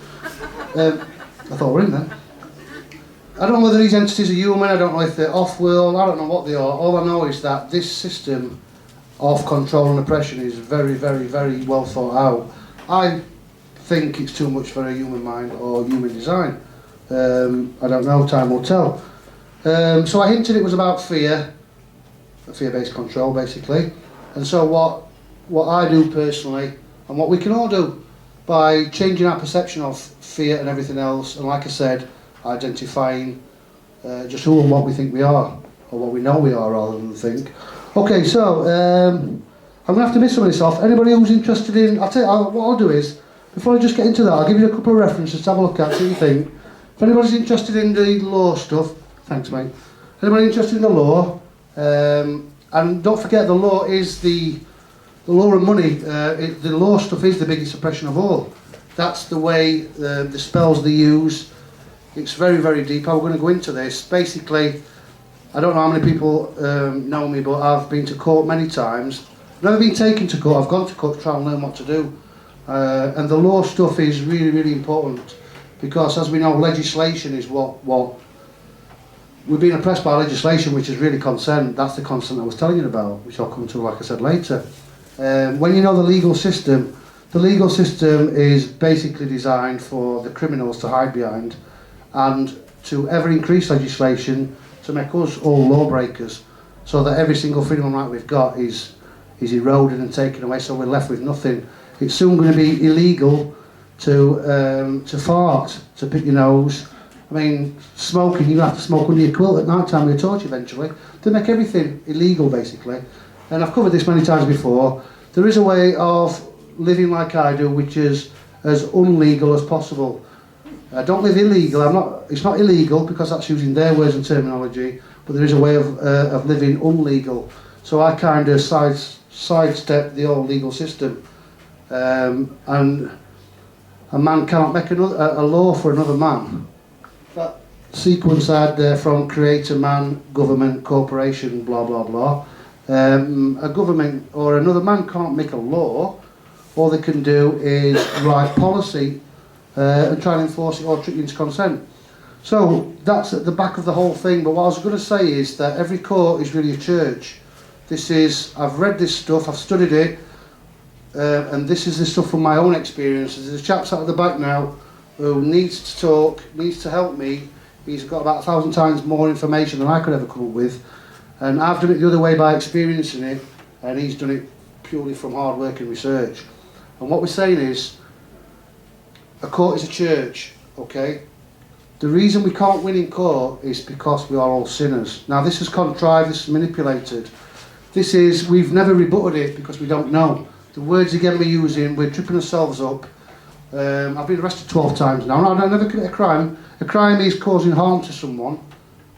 I thought we're in there. I don't know whether these entities are human. I don't know if they're off-world. I don't know what they are. All I know is that this system of control and oppression is very, very, very well thought out. I think it's too much for a human mind or human design. I don't know. Time will tell. So I hinted it was about fear-based control, basically. And so what I do personally, and what we can all do, by changing our perception of fear and everything else, and like I said, identifying just who and what we think we are, or what we know we are rather than think. Okay, so I'm going to have to miss some of this off. Anybody who's interested in, I'll tell you, what I'll do is, before I just get into that, I'll give you a couple of references to have a look at, see what you think. If anybody's interested in the law stuff, thanks mate. Anybody interested in the law, and don't forget the law is the law of money, the law stuff is the biggest oppression of all. That's the way the spells they use. It's very, very deep. I'm going to go into this. Basically, I don't know how many people know me, but I've been to court many times. I've never been taken to court. I've gone to court to try and learn what to do. And the law stuff is really, really important because, as we know, legislation is what we've been oppressed by legislation, which is really consent. That's the consent I was telling you about, which I'll come to, like I said, later. When you know the legal system is basically designed for the criminals to hide behind and to ever increase legislation to make us all lawbreakers, so that every single freedom and right we've got is eroded and taken away, so we're left with nothing. It's soon going to be illegal to fart, to pick your nose. I mean, smoking, you have to smoke under your quilt at night time with a torch eventually. They make everything illegal, basically. And I've covered this many times before. There is a way of living like I do, which is as unlegal as possible. I don't live illegal. It's not illegal because that's using their words and terminology, but there is a way of living unlegal. So I kind of sidestep the old legal system, and a man cannot make a law for another man. That sequence I had there from creator, man, government, corporation, blah blah blah. A government or another man can't make a law. All they can do is write policy and try and enforce it or trick you into consent. So that's at the back of the whole thing. But what I was going to say is that every court is really a church. I've read this stuff, I've studied it, and this is the stuff from my own experiences. There's a chap sat at the back now who needs to talk, needs to help me. He's got about 1,000 times more information than I could ever come up with. And I've done it the other way by experiencing it, and he's done it purely from hard work and research. And what we're saying is, a court is a church, okay? The reason we can't win in court is because we are all sinners. Now this is contrived, this is manipulated. We've never rebutted it because we don't know. The words again we're using, we're tripping ourselves up. I've been arrested 12 times now. I've never committed a crime. A crime is causing harm to someone.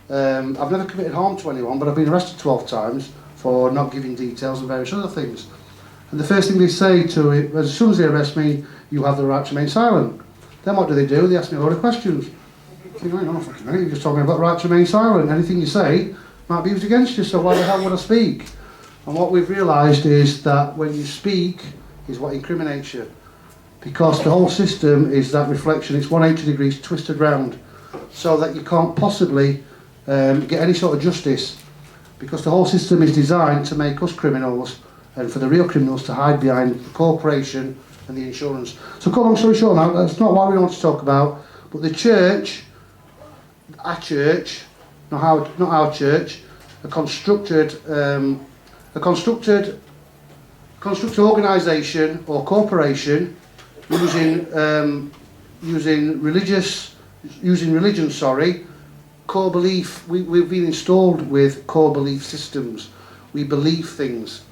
I've never committed harm to anyone, but I've been arrested 12 times for not giving details and various other things. And the first thing they say to it, as soon as they arrest me, you have the right to remain silent. Then what do? They ask me a lot of questions. I think, hang on a fucking minute, you're just talking about right to remain silent. Anything you say might be used against you, so why the hell would I speak? And what we've realised is that when you speak is what incriminates you. Because the whole system is that reflection, it's 180 degrees twisted round, so that you can't possibly get any sort of justice. Because the whole system is designed to make us criminals, and for the real criminals to hide behind the corporation and the insurance. So cut long story short now, that's not what we want to talk about, but the church, a church, not our church, a constructed organisation or corporation using religion, core belief. We've been installed with core belief systems. We believe things,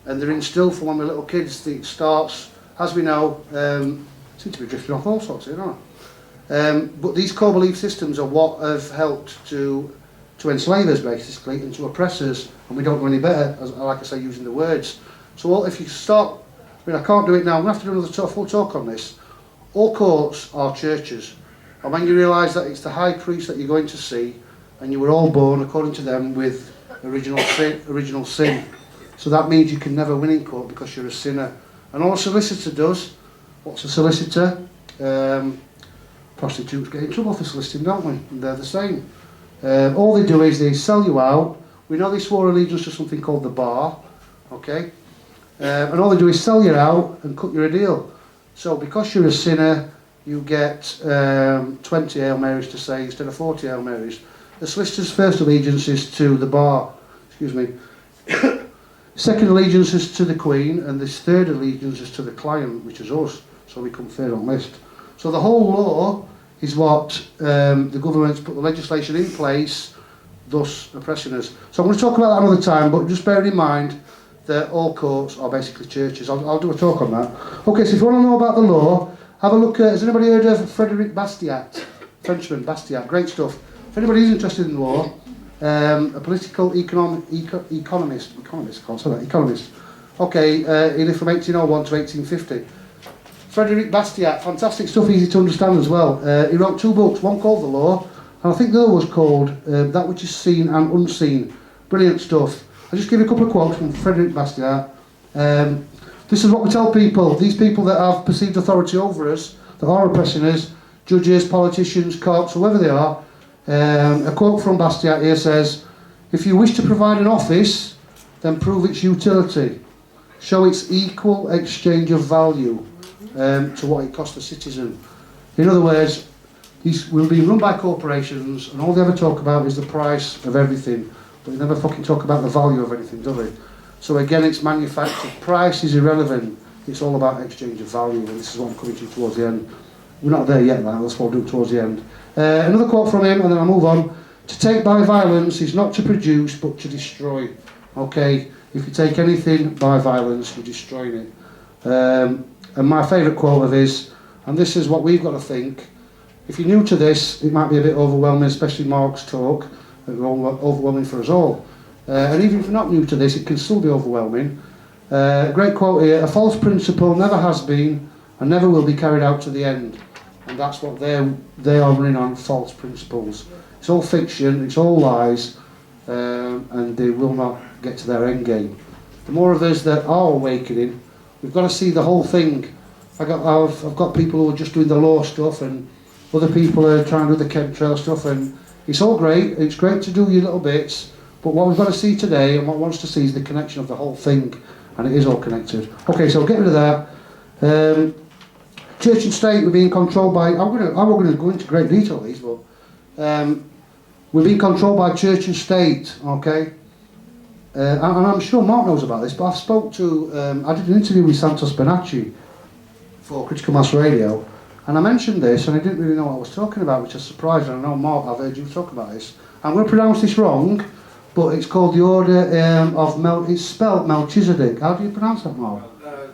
and they're instilled from when we're little kids. It starts, as we know, seem to be drifting off all sorts here, don't I? But these core belief systems are what have helped to enslave us, basically, and to oppress us, and we don't know any better, as like I say, using the words. So if you start, I can't do it now, I'm going to have to do another full talk on this. All courts are churches, and when you realise that it's the high priest that you're going to see, and you were all born, according to them, with original sin. So that means you can never win in court because you're a sinner. And all a solicitor does, what's a solicitor? Prostitutes get in trouble for soliciting, don't we? And they're the same. All they do is they sell you out. We know they swore allegiance to something called the bar, okay? And all they do is sell you out and cut you a deal. So because you're a sinner, you get 20 Hail Marys to say instead of 40 Hail Marys. The solicitor's first allegiance is to the bar, excuse me. Second allegiance is to the Queen, and this third allegiance is to the client, which is us, so we come third on list. So the whole law is what the government's put the legislation in place, thus oppressing us. So I'm going to talk about that another time, but just bear in mind that all courts are basically churches. I'll do a talk on that. Okay, so if you want to know about the law, have a look at, has anybody heard of Frédéric Bastiat? Frenchman, Bastiat, great stuff. If anybody is interested in law, a political economist, can't say that, economist. Okay, he lived from 1801 to 1850. Frédéric Bastiat, fantastic stuff, easy to understand as well. He wrote 2 books, one called The Law, and I think the other was called That Which Is Seen and Unseen. Brilliant stuff. I'll just give you a couple of quotes from Frédéric Bastiat. This is what we tell people, these people that have perceived authority over us, that are oppressing us, judges, politicians, courts, whoever they are. A quote from Bastiat here says, "If you wish to provide an office, then prove its utility. Show its equal exchange of value to what it costs the citizen." In other words, we're being run by corporations, and all they ever talk about is the price of everything, but they never fucking talk about the value of anything, do they? So again, it's manufactured. Price is irrelevant. It's all about exchange of value, and this is what I'm coming to towards the end. We're not there yet, now. That's what I'll do towards the end. Another quote from him, and then I'll move on. "To take by violence is not to produce, but to destroy." Okay, if you take anything by violence, you're destroying it. And my favourite quote of his, And this is what we've got to think. If you're new to this, it might be a bit overwhelming, especially Mark's talk, overwhelming for us all. And even if you're not new to this, it can still be overwhelming. Great quote here: a false principle never has been and never will be carried out to the end. And that's what they are running on, false principles. It's all fiction, it's all lies, and they will not get to their end game. The more of us that are awakening, we've got to see the whole thing. I've got people who are just doing the law stuff, and other people are trying to do the chemtrail stuff, and it's all great. It's great to do your little bits, but what we've got to see today, and what wants to see, is the connection of the whole thing, and it is all connected. Okay, so get rid of that. Church and state were being controlled by. I'm not going to go into great detail these, but we're being controlled by church and state. Okay, and I'm sure Mark knows about this, but I spoke to. I did an interview with Santos Benacci for Critical Mass Radio, and I mentioned this, and I didn't really know what I was talking about, which is surprising. I know, Mark, I've heard you talk about this. I'm going to pronounce this wrong, but it's called the Order of it's spelled Melchizedek. How do you pronounce that, Mark?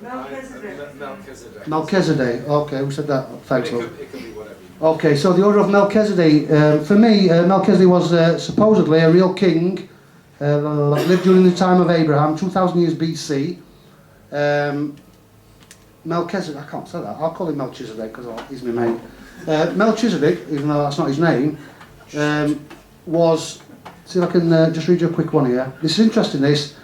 Melchizedek. Melchizedek. Okay, we said that. Thanks, Mark. It could be whatever. Okay, so the Order of Melchizedek. For me, Melchizedek was supposedly a real king, lived during the time of Abraham, 2,000 years BC. Melchizedek, I can't say that. I'll call him Melchizedek because he's my mate. Melchizedek, even though that's not his name, was. See if I can just read you a quick one here. This is interesting. This.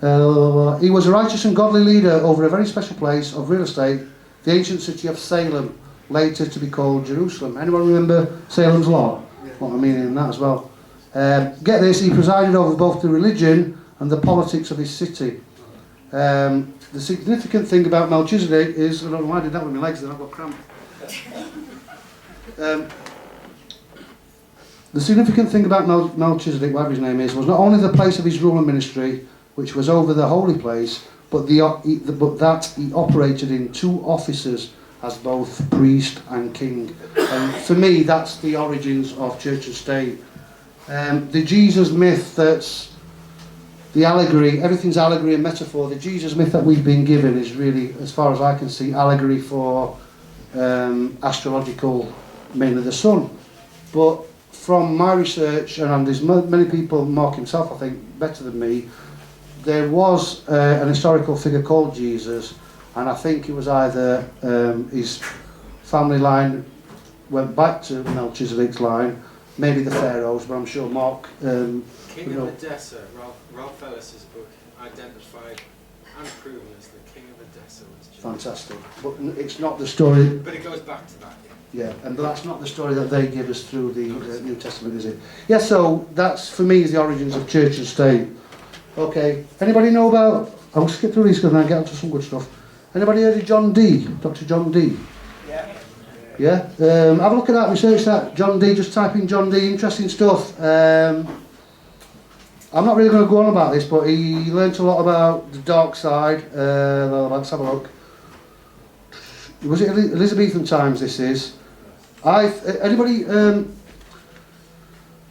He was a righteous and godly leader over a very special place of real estate, the ancient city of Salem, later to be called Jerusalem. Anyone remember Salem's Lot? What I mean in that as well. Get this, he presided over both the religion and the politics of his city. The significant thing about Melchizedek is, I don't know why I did that with my legs, then I've got cramp. The significant thing about Melchizedek, whatever his name is, was not only the place of his rule and ministry, which was over the holy place, but that he operated in two offices as both priest and king. And for me, that's the origins of church and state. The Jesus myth, that's the allegory, everything's allegory and metaphor. The Jesus myth that we've been given is really, as far as I can see, allegory for astrological, mainly the sun. But from my research, and there's many people, Mark himself I think, better than me, there was an historical figure called Jesus, and I think it was either his family line went back to Melchizedek's line, maybe the pharaohs, but I'm sure Mark... King of Edessa, Ralph Ellis's book, identified and proven as the King of Edessa was Jesus. Fantastic. But it's not the story... But it goes back to that, yeah, and that's not the story that they give us through the New Testament, is it? Yeah, so that's, for me, is the origins of church and state. Okay, anybody know about... I'll skip through these because then I get onto some good stuff. Anybody heard of John Dee? Dr. John Dee? Yeah. Yeah? Have a look at that, research that. John Dee, just type in John Dee, interesting stuff. I'm not really going to go on about this, but he learnt a lot about the dark side. Let's have a look. Was it Elizabethan times, this is? Anybody...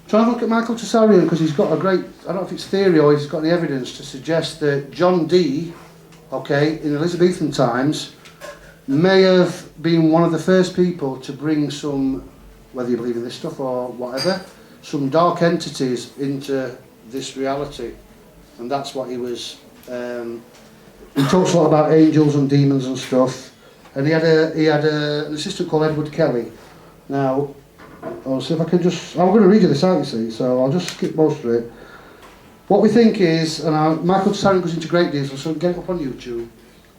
try and look at Michael Tessarian, because he's got a great, I don't know if it's theory or he's got any evidence to suggest that John Dee, okay, in Elizabethan times, may have been one of the first people to bring some, whether you believe in this stuff or whatever, some dark entities into this reality. And that's what he was, he talks a lot about angels and demons and stuff. And he had an assistant called Edward Kelly. Now, I'll see if I can just... I'm going to read you this out, you see, so I'll just skip most of it. What we think is, and Michael Tessarian goes into great detail, so get it up on YouTube,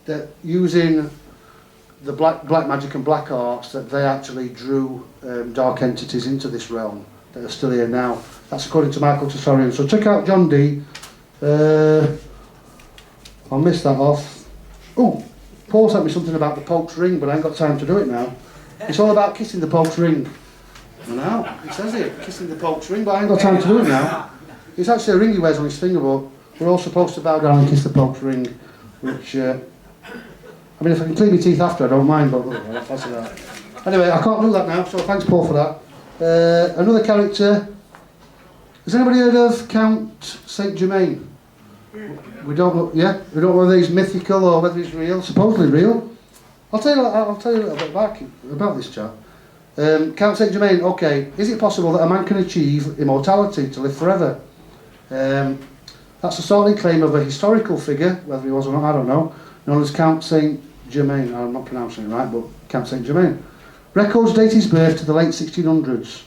that using the black magic and black arts, that they actually drew dark entities into this realm that are still here now. That's according to Michael Tessarian. So check out John Dee. I'll miss that off. Oh, Paul sent me something about the Pope's ring, but I ain't got time to do it now. It's all about kissing the Pope's ring. No, it says it, kissing the Pope's ring, but I ain't got time to do it now. It's actually a ring he wears on his finger, but we're all supposed to bow down and kiss the Pope's ring, which, I mean, if I can clean my teeth after, I don't mind, but that's that. Anyway, I can't do that now, so thanks, Paul, for that. Another character. Has anybody heard of Count Saint Germain? We don't know, yeah? We don't know whether he's mythical or whether he's real. Supposedly real. I'll tell you a little bit about this chap. Count Saint Germain. Okay, is it possible that a man can achieve immortality, to live forever? That's a startling claim of a historical figure, whether he was or not, I don't know, known as Count Saint Germain. I'm not pronouncing it right, but Count Saint Germain. Records date his birth to the late 1600s,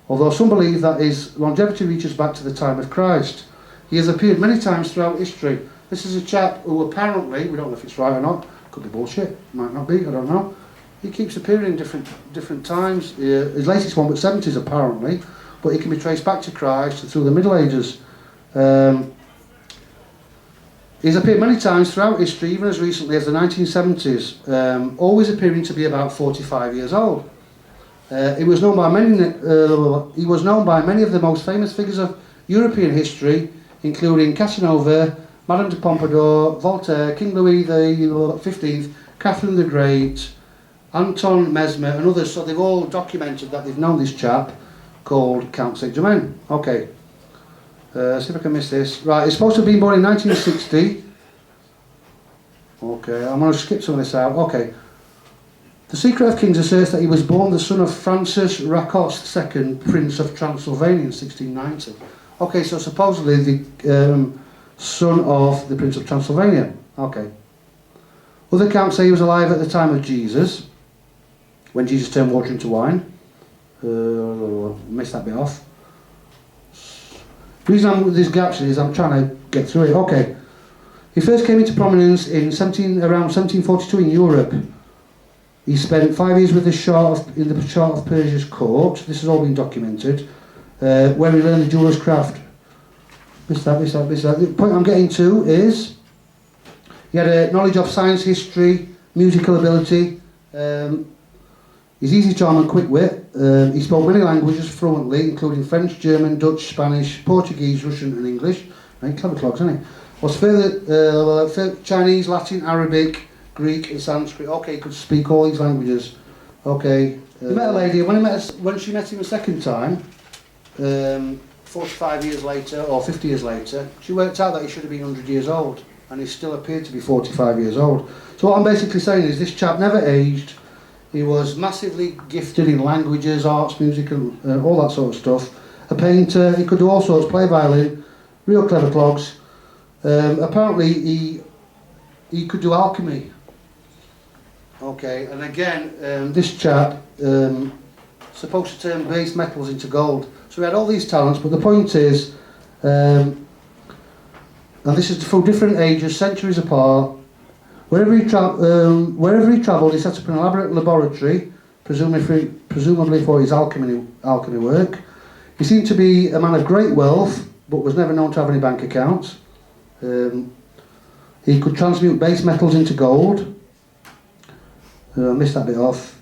although some believe that his longevity reaches back to the time of Christ. He has appeared many times throughout history. This is a chap who apparently, we don't know if it's right or not, could be bullshit, might not be, I don't know. He keeps appearing in different times. His latest one was 70s apparently, but he can be traced back to Christ and through the Middle Ages. He's appeared many times throughout history, even as recently as the 1970s, always appearing to be about 45 years old. He was known by many of the most famous figures of European history, including Casanova, Madame de Pompadour, Voltaire, King Louis XV, Catherine the Great, Anton Mesmer and others. So they've all documented that they've known this chap called Count Saint Germain. Okay. See if I can miss this. Right, he's supposed to have been born in 1960. Okay, I'm going to skip some of this out. Okay. The Secret of Kings asserts that he was born the son of Francis Rakosz II, Prince of Transylvania in 1690. Okay, so supposedly the son of the Prince of Transylvania. Okay. Other accounts say he was alive at the time of Jesus, when Jesus turned water into wine. Missed that bit off. The reason I'm with these gaps is I'm trying to get through it. Okay. He first came into prominence in around 1742 in Europe. He spent 5 years with the in the Shah of Persia's court. This has all been documented. Where he learned the jeweler's craft. Missed that. The point I'm getting to is he had a knowledge of science, history, musical ability. He's easy charm and quick wit. He spoke many languages fluently, including French, German, Dutch, Spanish, Portuguese, Russian and English. Right, clever clogs, isn't he? Was further Chinese, Latin, Arabic, Greek and Sanskrit. Okay, he could speak all these languages. Okay. He met a lady, when she met him a second time, 45 years later or 50 years later, she worked out that he should have been 100 years old, and he still appeared to be 45 years old. So what I'm basically saying is this chap never aged. He was massively gifted in languages, arts, music and all that sort of stuff. A painter, he could do all sorts, play violin, real clever clogs. Apparently he could do alchemy. Okay, and again, this chap supposed to turn base metals into gold. So he had all these talents, but the point is, and this is through different ages, centuries apart. Wherever he travelled, he set up an elaborate laboratory, presumably for his alchemy work. He seemed to be a man of great wealth, but was never known to have any bank accounts. He could transmute base metals into gold. I missed that bit off.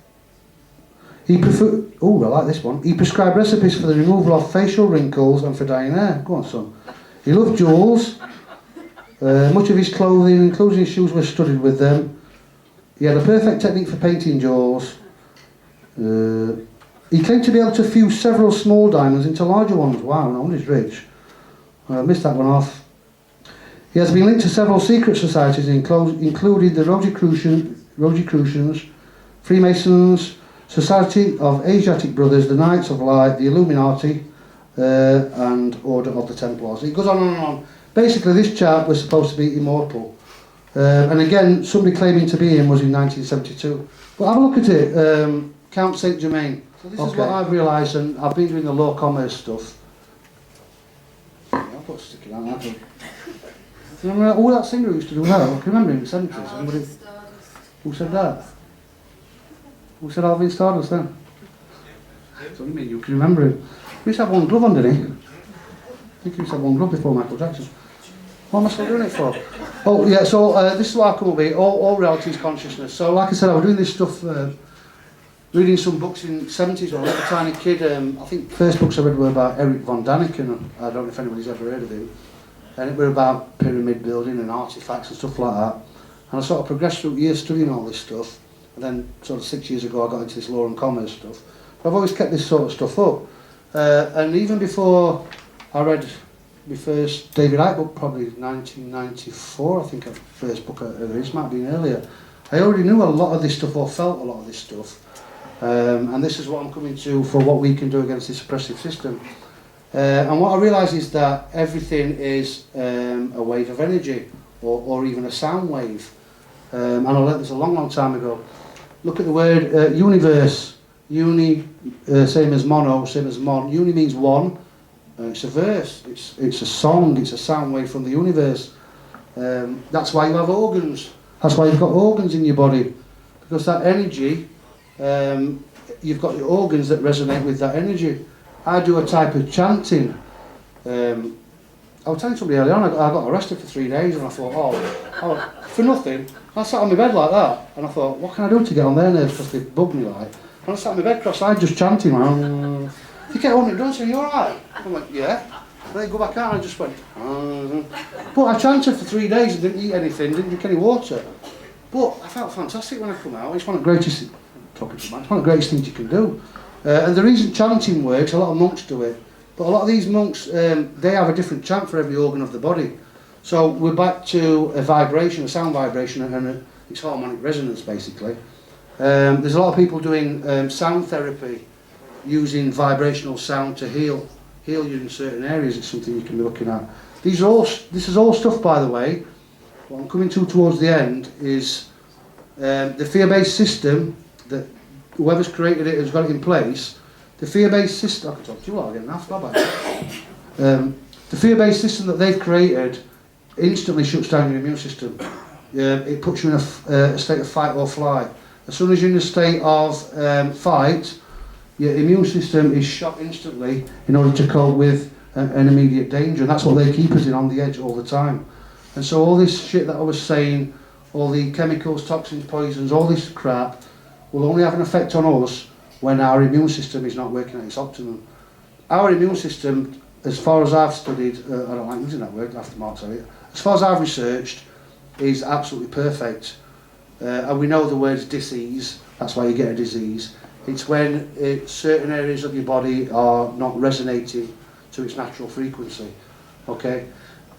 I like this one. He prescribed recipes for the removal of facial wrinkles and for dyeing hair. Go on, son. He loved jewels. Much of his clothing, including his shoes, were studded with them. He had a perfect technique for painting jewels. He claimed to be able to fuse several small diamonds into larger ones. Wow, no wonder he's rich. I missed that one off. He has been linked to several secret societies, including the Rosicrucians, Freemasons, Society of Asiatic Brothers, the Knights of Light, the Illuminati, and Order of the Templars. It goes on and on. Basically, this chap was supposed to be immortal. And again, somebody claiming to be him was in 1972. But have a look at it, Count Saint Germain. So this is what I've realised, and I've been doing the law commerce stuff. Yeah, I'll put a stick in that. Do you remember all that singer who used to do that? I can remember in the 70s. Somebody, who said that? Who said Alvin Stardust then? What do you mean, you can remember him? He used to have one glove on, didn't he? I think he used to have one glove before Michael Jackson. What am I still doing it for? Oh, yeah, so this is what I come up with. All reality is consciousness. So, like I said, I was doing this stuff, reading some books in the 70s when I was a tiny kid. I think the first books I read were about Eric von Daniken. I don't know if anybody's ever heard of him. And it were about pyramid building and artefacts and stuff like that. And I sort of progressed through years studying all this stuff. And then, sort of 6 years ago, I got into this law and commerce stuff. But I've always kept this sort of stuff up. And even before I read my first David Icke book, probably 1994, I think the first book of his, might have been earlier. I already knew a lot of this stuff, or felt a lot of this stuff, and this is what I'm coming to for what we can do against this oppressive system. And what I realise is that everything is a wave of energy, or even a sound wave. And I learned this a long, long time ago. Look at the word universe. Uni, same as mono, same as mon. Uni means one. It's a verse. It's a song. It's a sound wave from the universe. That's why you have organs. That's why you've got organs in your body, because that energy, you've got the organs that resonate with that energy. I do a type of chanting. I was telling somebody earlier on, I got arrested for 3 days, and I thought, oh, for nothing. I sat on my bed like that, and I thought, what can I do to get on their nerves, because they bugged me like. And I sat on my bed cross-eyed just chanting, you get on it, don't you? You alright? I went, yeah. And then go back out, and I just went, But I chanted for 3 days and didn't eat anything, didn't drink any water. But I felt fantastic when I come out. It's one of the greatest, it's one of the greatest things you can do. And the reason chanting works, a lot of monks do it, but a lot of these monks, they have a different chant for every organ of the body. So we're back to a vibration, a sound vibration, and it's harmonic resonance basically. There's a lot of people doing sound therapy, using vibrational sound to heal you in certain areas. It's something you can be looking at. This is all stuff, by the way. What I'm coming to towards the end is the fear-based system that whoever's created it has got it in place. The fear-based system, I can talk to you while I get an after, the fear-based system that they've created instantly shuts down your immune system. It puts you in a state of fight or flight. As soon as you're in a state of fight, your immune system is shot instantly in order to cope with an immediate danger. And that's what they keep us in, on the edge all the time. And so all this shit that I was saying, all the chemicals, toxins, poisons, all this crap, will only have an effect on us when our immune system is not working at its optimum. Our immune system, as far as I've studied, I don't like using that word after Mark said it, as far as I've researched, is absolutely perfect. And we know the word disease, that's why you get a disease. It's when certain areas of your body are not resonating to its natural frequency. Okay?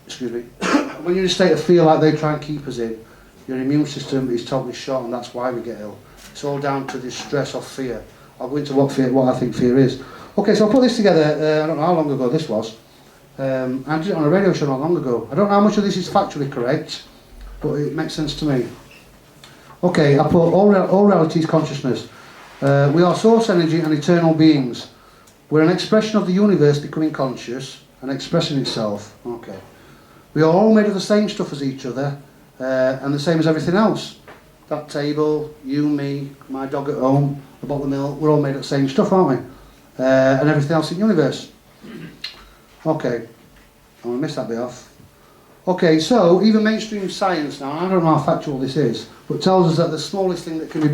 Excuse me. When you're in a state of fear like they try and keep us in, your immune system is totally shot, and that's why we get ill. It's all down to this stress of fear. I'll go into what I think fear is. Okay, so I put this together, I don't know how long ago this was. I did it on a radio show not long ago. I don't know how much of this is factually correct, but it makes sense to me. Okay, I put all reality is consciousness. We are source energy and eternal beings. We're an expression of the universe becoming conscious and expressing itself. Okay. We are all made of the same stuff as each other, and the same as everything else. That table, you, me, my dog at home, the bottle of milk, we're all made of the same stuff, aren't we? And everything else in the universe. Okay, I'm going to miss that bit off. Okay, so even mainstream science now, I don't know how factual this is, but tells us that the smallest thing that can be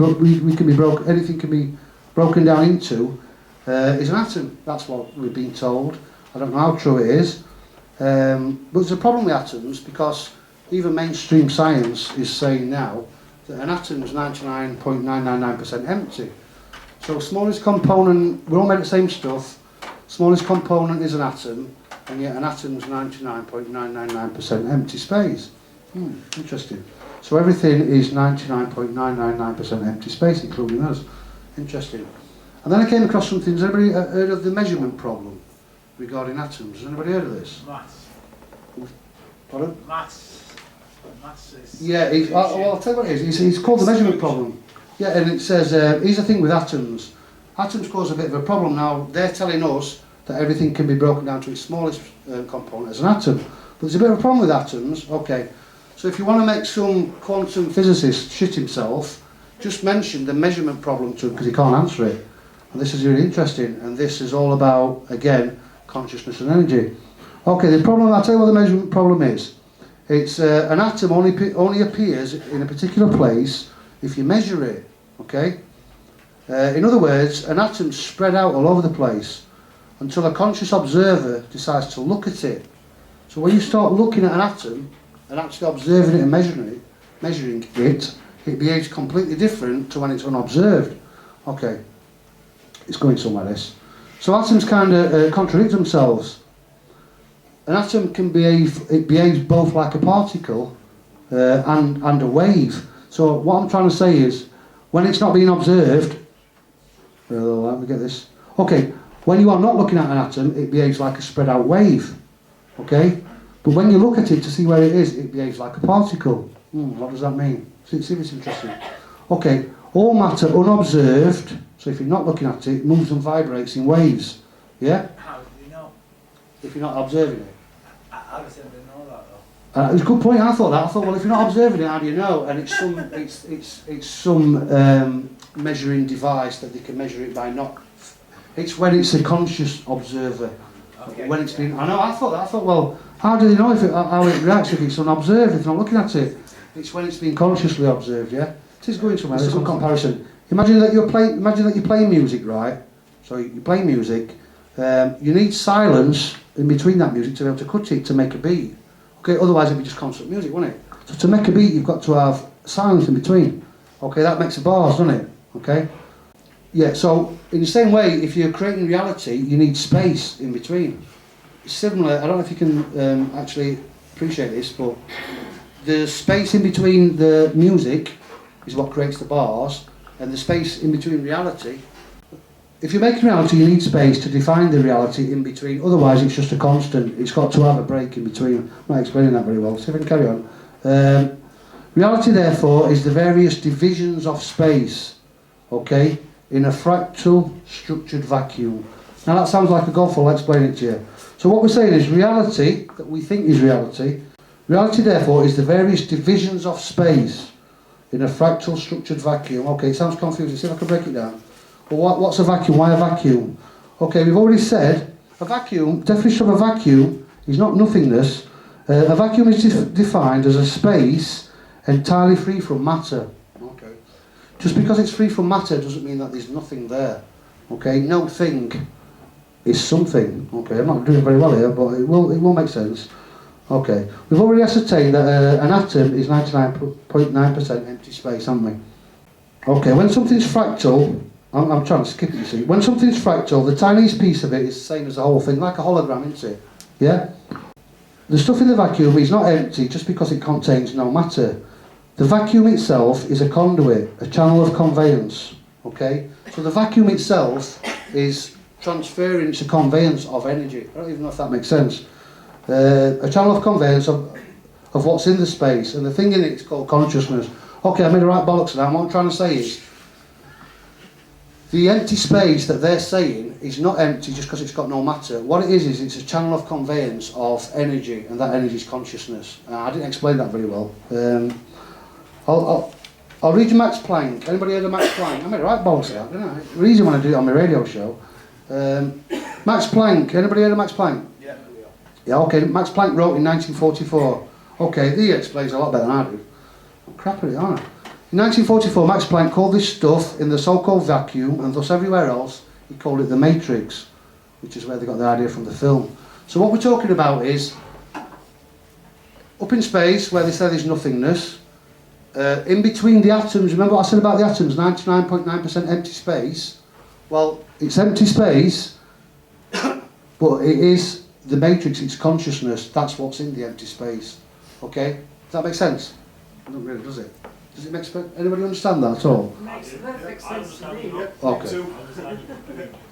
anything can be broken down into is an atom. That's what we've been told. I don't know how true it is. But there's a problem with atoms, because even mainstream science is saying now that an atom is 99.999% empty. So smallest component, we're all made of the same stuff, smallest component is an atom, and yet an atom is 99.999% empty space. Interesting. So everything is 99.999% empty space, including us. Interesting. And then I came across something. Has anybody heard of the measurement problem regarding atoms? Has anybody heard of this? Maths. Pardon? Maths. Maths is... Yeah, well, I'll tell you what it is. It's called the measurement problem. Yeah, and it says, here's the thing with atoms. Atoms cause a bit of a problem. Now, they're telling us that everything can be broken down to its smallest component as an atom. But there's a bit of a problem with atoms. Okay, so if you want to make some quantum physicist shit himself, just mention the measurement problem to him, because he can't answer it. And this is really interesting. And this is all about, again, consciousness and energy. Okay, the problem, I'll tell you what the measurement problem is. It's an atom only appears in a particular place if you measure it, okay? In other words, an atom's spread out all over the place until a conscious observer decides to look at it. So when you start looking at an atom and actually observing it and measuring it, it behaves completely different to when it's unobserved. Okay, it's going somewhere, this. So atoms kind of contradict themselves. An atom can behave, it behaves both like a particle and a wave. So what I'm trying to say is, when it's not being observed, let me get this. Okay, when you are not looking at an atom, it behaves like a spread out wave. Okay? But when you look at it to see where it is, it behaves like a particle. What does that mean? See if it's interesting. Okay, all matter unobserved, so if you're not looking at it, moves and vibrates in waves. Yeah? How do you know? If you're not observing it. I was saying I didn't know that though. It's a good point. I thought that. I thought, well, if you're not observing it, how do you know? And it's some measuring device that they can measure it by not. It's when it's a conscious observer. Okay. When it's been. I know. I thought that. I thought, well, how do they know how it reacts if it's unobserved? If they're not looking at it, it's when it's been consciously observed. Yeah. It is going somewhere. It's a good comparison. Imagine that you're playing music, right? So you play music. You need silence in between that music to be able to cut it to make a beat. Okay, otherwise it'd be just constant music, wouldn't it? So to make a beat, you've got to have silence in between. Okay, that makes a bars, doesn't it? Okay. Yeah. So in the same way, if you're creating reality, you need space in between. It's similar. I don't know if you can actually appreciate this, but the space in between the music is what creates the bars, and the space in between reality. If you're making reality, you need space to define the reality in between. Otherwise, it's just a constant. It's got to have a break in between. I'm not explaining that very well. So if I can carry on. Reality, therefore, is the various divisions of space, okay, in a fractal structured vacuum. Now that sounds like a gobble. I'll explain it to you. So what we're saying is reality, that we think is reality, reality, therefore, is the various divisions of space in a fractal structured vacuum. Okay, it sounds confusing. See if I can break it down. Well, what's a vacuum? Why a vacuum? Okay, we've already said a vacuum, definition of a vacuum is not nothingness. A vacuum is defined as a space entirely free from matter. Okay. Just because it's free from matter doesn't mean that there's nothing there. Okay, no thing is something. Okay, I'm not doing very well here, but it will make sense. Okay, we've already ascertained that an atom is 99.9% empty space, haven't we? Okay, when something's fractal, I'm trying to skip it, you see. When something's fractal, the tiniest piece of it is the same as the whole thing, like a hologram, isn't it? Yeah? The stuff in the vacuum is not empty just because it contains no matter. The vacuum itself is a conduit, a channel of conveyance. Okay? So the vacuum itself is transferring to conveyance of energy. I don't even know if that makes sense. A channel of conveyance of what's in the space, and the thing in it is called consciousness. Okay, I made a right bollocks of that. What I'm trying to say is, the empty space that they're saying is not empty just because it's got no matter. What it is it's a channel of conveyance of energy, and that energy is consciousness. I didn't explain that very well. I'll read you Max Planck. Anybody heard of Max Planck? I made a right bollocks of that, didn't I? The reason when I do it on my radio show. Max Planck. Anybody heard of Max Planck? Yeah. Yeah, okay. Max Planck wrote in 1944. Okay, he explains a lot better than I do. I'm crap at it, aren't I? In 1944, Max Planck called this stuff in the so-called vacuum, and thus everywhere else, he called it the matrix, which is where they got the idea from the film. So what we're talking about is, up in space, where they say there's nothingness, in between the atoms, remember what I said about the atoms, 99.9% empty space? Well, it's empty space, but it is the matrix, it's consciousness, that's what's in the empty space. Okay? Does that make sense? It doesn't really, does it? Does it make sense? Anybody understand that at all? Makes perfect sense to me. Okay.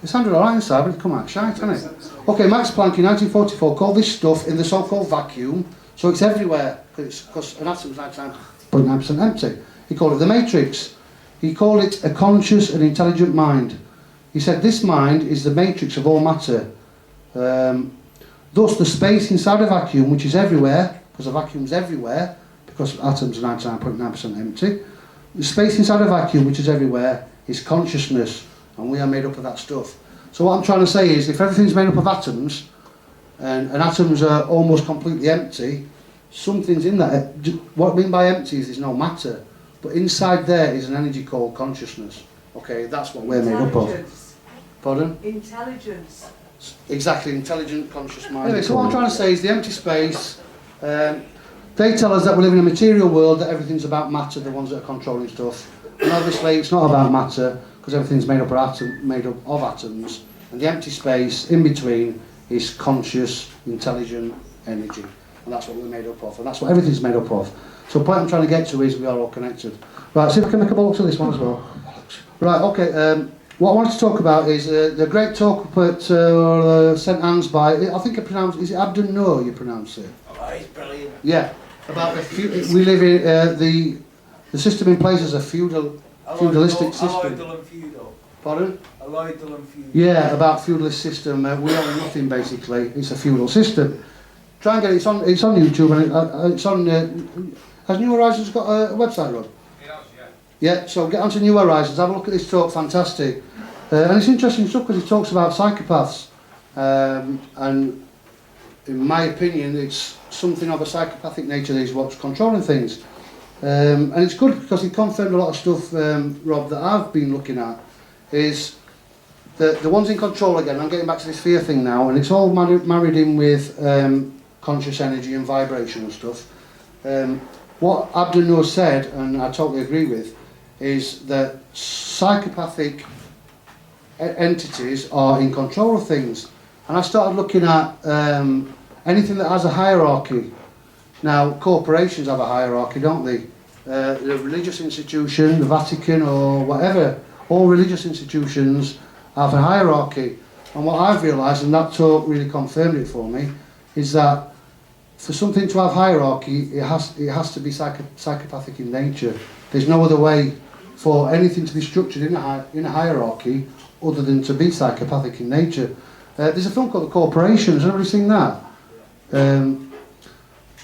It sounded alright inside, but it come out shite, hasn't it? Okay, Max Planck in 1944 called this stuff in the so-called vacuum, so it's everywhere, because an atom is 99.9% empty. He called it the matrix. He called it a conscious and intelligent mind. He said this mind is the matrix of all matter. Thus the space inside a vacuum, which is everywhere, because a vacuum's everywhere, because atoms are 99.9% empty. The space inside a vacuum, which is everywhere, is consciousness, and we are made up of that stuff. So what I'm trying to say is, if everything's made up of atoms, and atoms are almost completely empty, something's in that. What I mean by empty is there's no matter, but inside there is an energy called consciousness. Okay, that's what we're made up of. Pardon? Intelligence. Exactly, intelligent, conscious mind. Anyway, so what I'm trying to say is the empty space, they tell us that we live in a material world, that everything's about matter, the ones that are controlling stuff. And obviously it's not about matter, because everything's made up of atoms. And the empty space in between is conscious, intelligent energy. and that's what we're made up of, and that's what everything's made up of. So the point I'm trying to get to is we are all connected. Right, see if I can make a bollocks of this one as well. Right, okay, what I wanted to talk about is the great talk up at St Anne's by, I think I pronounce, is it Abdon Noor you pronounce it? Oh, it's brilliant. Yeah, about we live in, the system in place is a feudalistic system. Alloidal and feudal. Pardon? Alloidal and feudal. Yeah, about feudalist system. We own nothing basically. It's a feudal system. Try and get it. It's on YouTube and it's on. Has New Horizons got a website, Rob? It has, yeah. Yeah. So get onto New Horizons. Have a look at this talk. Fantastic. And it's interesting stuff because it talks about psychopaths. And in my opinion, it's something of a psychopathic nature that is what's controlling things. And it's good because it confirmed a lot of stuff, Rob, that I've been looking at. Is the ones in control again. I'm getting back to this fear thing now, and it's all married in with conscious energy and vibration and stuff. What Abdul Noor said, and I totally agree with, is that psychopathic entities are in control of things. And I started looking at anything that has a hierarchy. Now, corporations have a hierarchy, don't they? The religious institution, the Vatican or whatever, all religious institutions have a hierarchy. And what I've realised, and that talk really confirmed it for me, is that for something to have hierarchy, it has to be psychopathic in nature. There's no other way for anything to be structured in a hierarchy other than to be psychopathic in nature. There's a film called The Corporation. Has anybody seen that?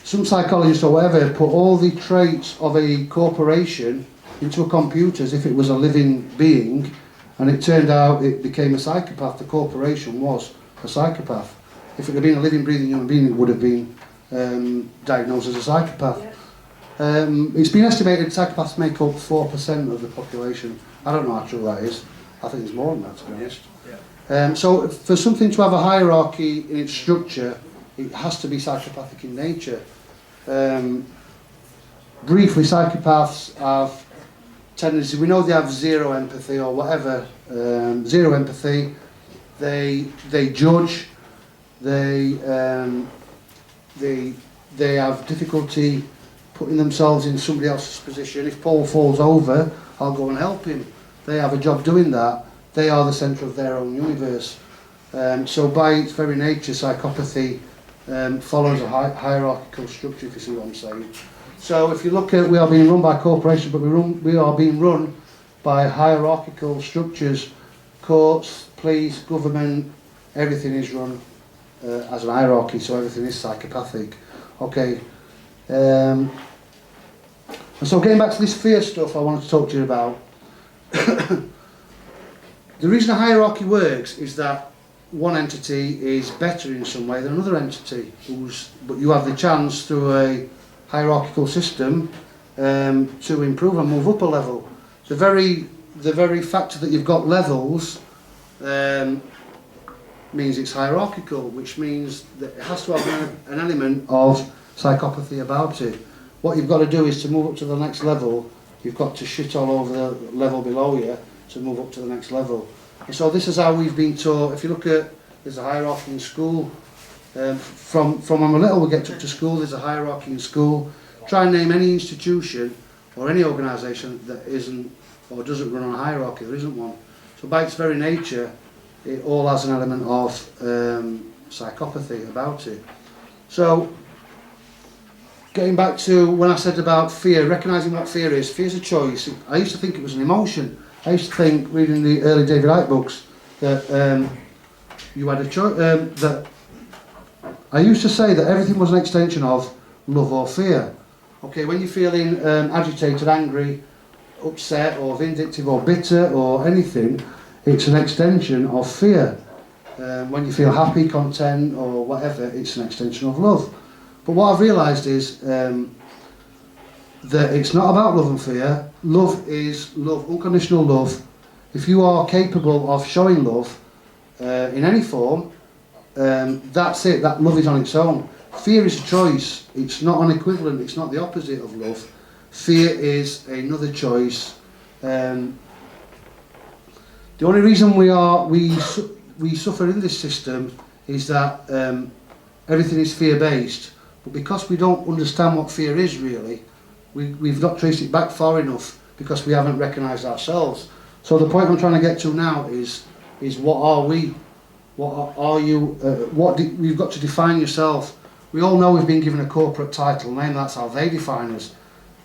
Some psychologists or whatever put all the traits of a corporation into a computer as if it was a living being, and it turned out it became a psychopath. The corporation was a psychopath. If it had been a living, breathing human being, it would have been diagnosed as a psychopath. It's been estimated psychopaths make up 4% of the population. I don't know how true that is. I think it's more than that, to be honest. So for something to have a hierarchy in its structure, it has to be psychopathic in nature. Briefly, psychopaths have tendency, we know they have zero empathy or whatever, zero empathy. They judge, they have difficulty putting themselves in somebody else's position. If Paul falls over, I'll go and help him. They have a job doing that. They are the centre of their own universe. So by its very nature, psychopathy follows a hierarchical structure, if you see what I'm saying. So if you look at, we are being run by corporations, but we are being run by hierarchical structures. Courts, police, government, everything is run as an hierarchy, so everything is psychopathic. Okay. And so getting back to this fear stuff I wanted to talk to you about. The reason a hierarchy works is that one entity is better in some way than another entity, but you have the chance through a hierarchical system to improve and move up a level. The very fact that you've got levels means it's hierarchical, which means that it has to have an element of psychopathy about it. What you've got to do is to move up to the next level, you've got to shit all over the level below you to move up to the next level. And so this is how we've been taught. If you look at, there's a hierarchy in school. From when we're little, we get took to school, there's a hierarchy in school. Try and name any institution or any organisation that isn't or doesn't run on a hierarchy. There isn't one. So by its very nature, it all has an element of psychopathy about it. So getting back to when I said about fear, recognising what fear is. Fear is a choice. I used to think it was an emotion. I used to think, reading the early David Icke books, that you had a choice. That I used to say that everything was an extension of love or fear. Okay, when you're feeling agitated, angry, upset, or vindictive, or bitter, or anything, it's an extension of fear. When you feel happy, content, or whatever, it's an extension of love. But what I've realised is that it's not about love and fear. Love is love, unconditional love. If you are capable of showing love in any form, that's it, that love is on its own. Fear is a choice, it's not an equivalent, it's not the opposite of love. Fear is another choice. The only reason we suffer in this system is that everything is fear-based. But because we don't understand what fear is really, we've not traced it back far enough because we haven't recognised ourselves. So the point I'm trying to get to now is what are we? What are you? You've got to define yourself. We all know we've been given a corporate title name, that's how they define us.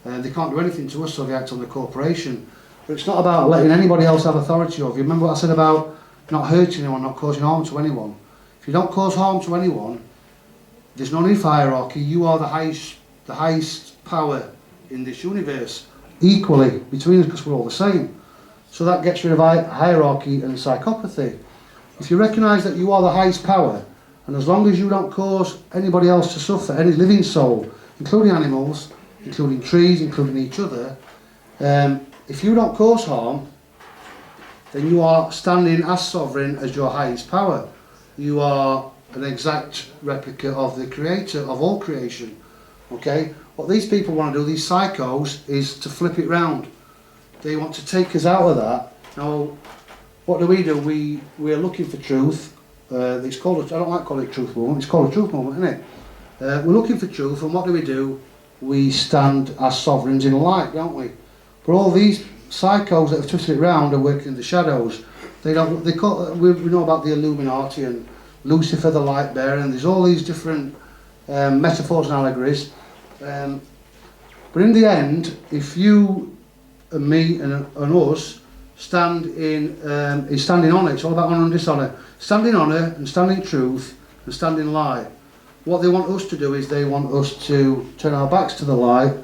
They can't do anything to us, so they act on the corporation. But it's not about letting anybody else have authority over you. Remember what I said about not hurting anyone, not causing harm to anyone? If you don't cause harm to anyone, there's no need for hierarchy. You are the highest power in this universe, equally between us, because we're all the same. So that gets rid of hierarchy and psychopathy. If you recognise that you are the highest power, and as long as you don't cause anybody else to suffer, any living soul, including animals, including trees, including each other, if you don't cause harm, then you are standing as sovereign as your highest power. You are an exact replica of the creator of all creation. Okay? What these people want to do, these psychos, is to flip it round. They want to take us out of that. Now, what do? We're looking for truth. It's called, I don't like calling it truth moment, it's called a truth moment, isn't it? We're looking for truth, and what do? We stand as sovereigns in light, don't we? But all these psychos that have twisted it round are working in the shadows. We know about the Illuminati and Lucifer the light bearer, and there's all these different metaphors and allegories. But in the end, if you and me and us stand in, is standing on it, it's all about honour and dishonour. Stand in honour and stand in truth and stand in light. What they want us to do is they want us to turn our backs to the light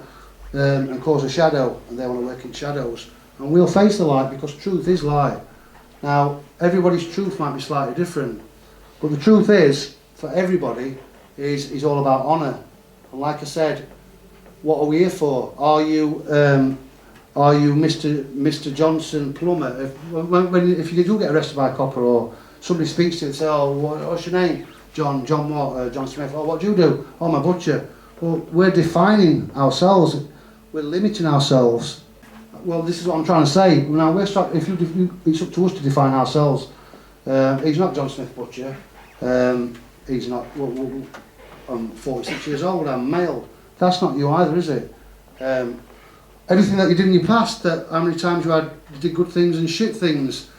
and cause a shadow, and they want to work in shadows. And we'll face the light because truth is light. Now, everybody's truth might be slightly different, but the truth is, for everybody, is all about honour. And like I said, what are we here for? Are you Mr. Johnson plumber? If you do get arrested by a copper or somebody speaks to you and say, oh, what's your name? John what? John Smith. Oh, what do you do? Oh, I'm a butcher. Well, we're defining ourselves. We're limiting ourselves. Well, this is what I'm trying to say. Now, it's up to us to define ourselves. He's not John Smith butcher. He's not. I'm 46 years old. I'm male. That's not you either, is it? Everything that you did in your past, that how many times you did good things and shit things,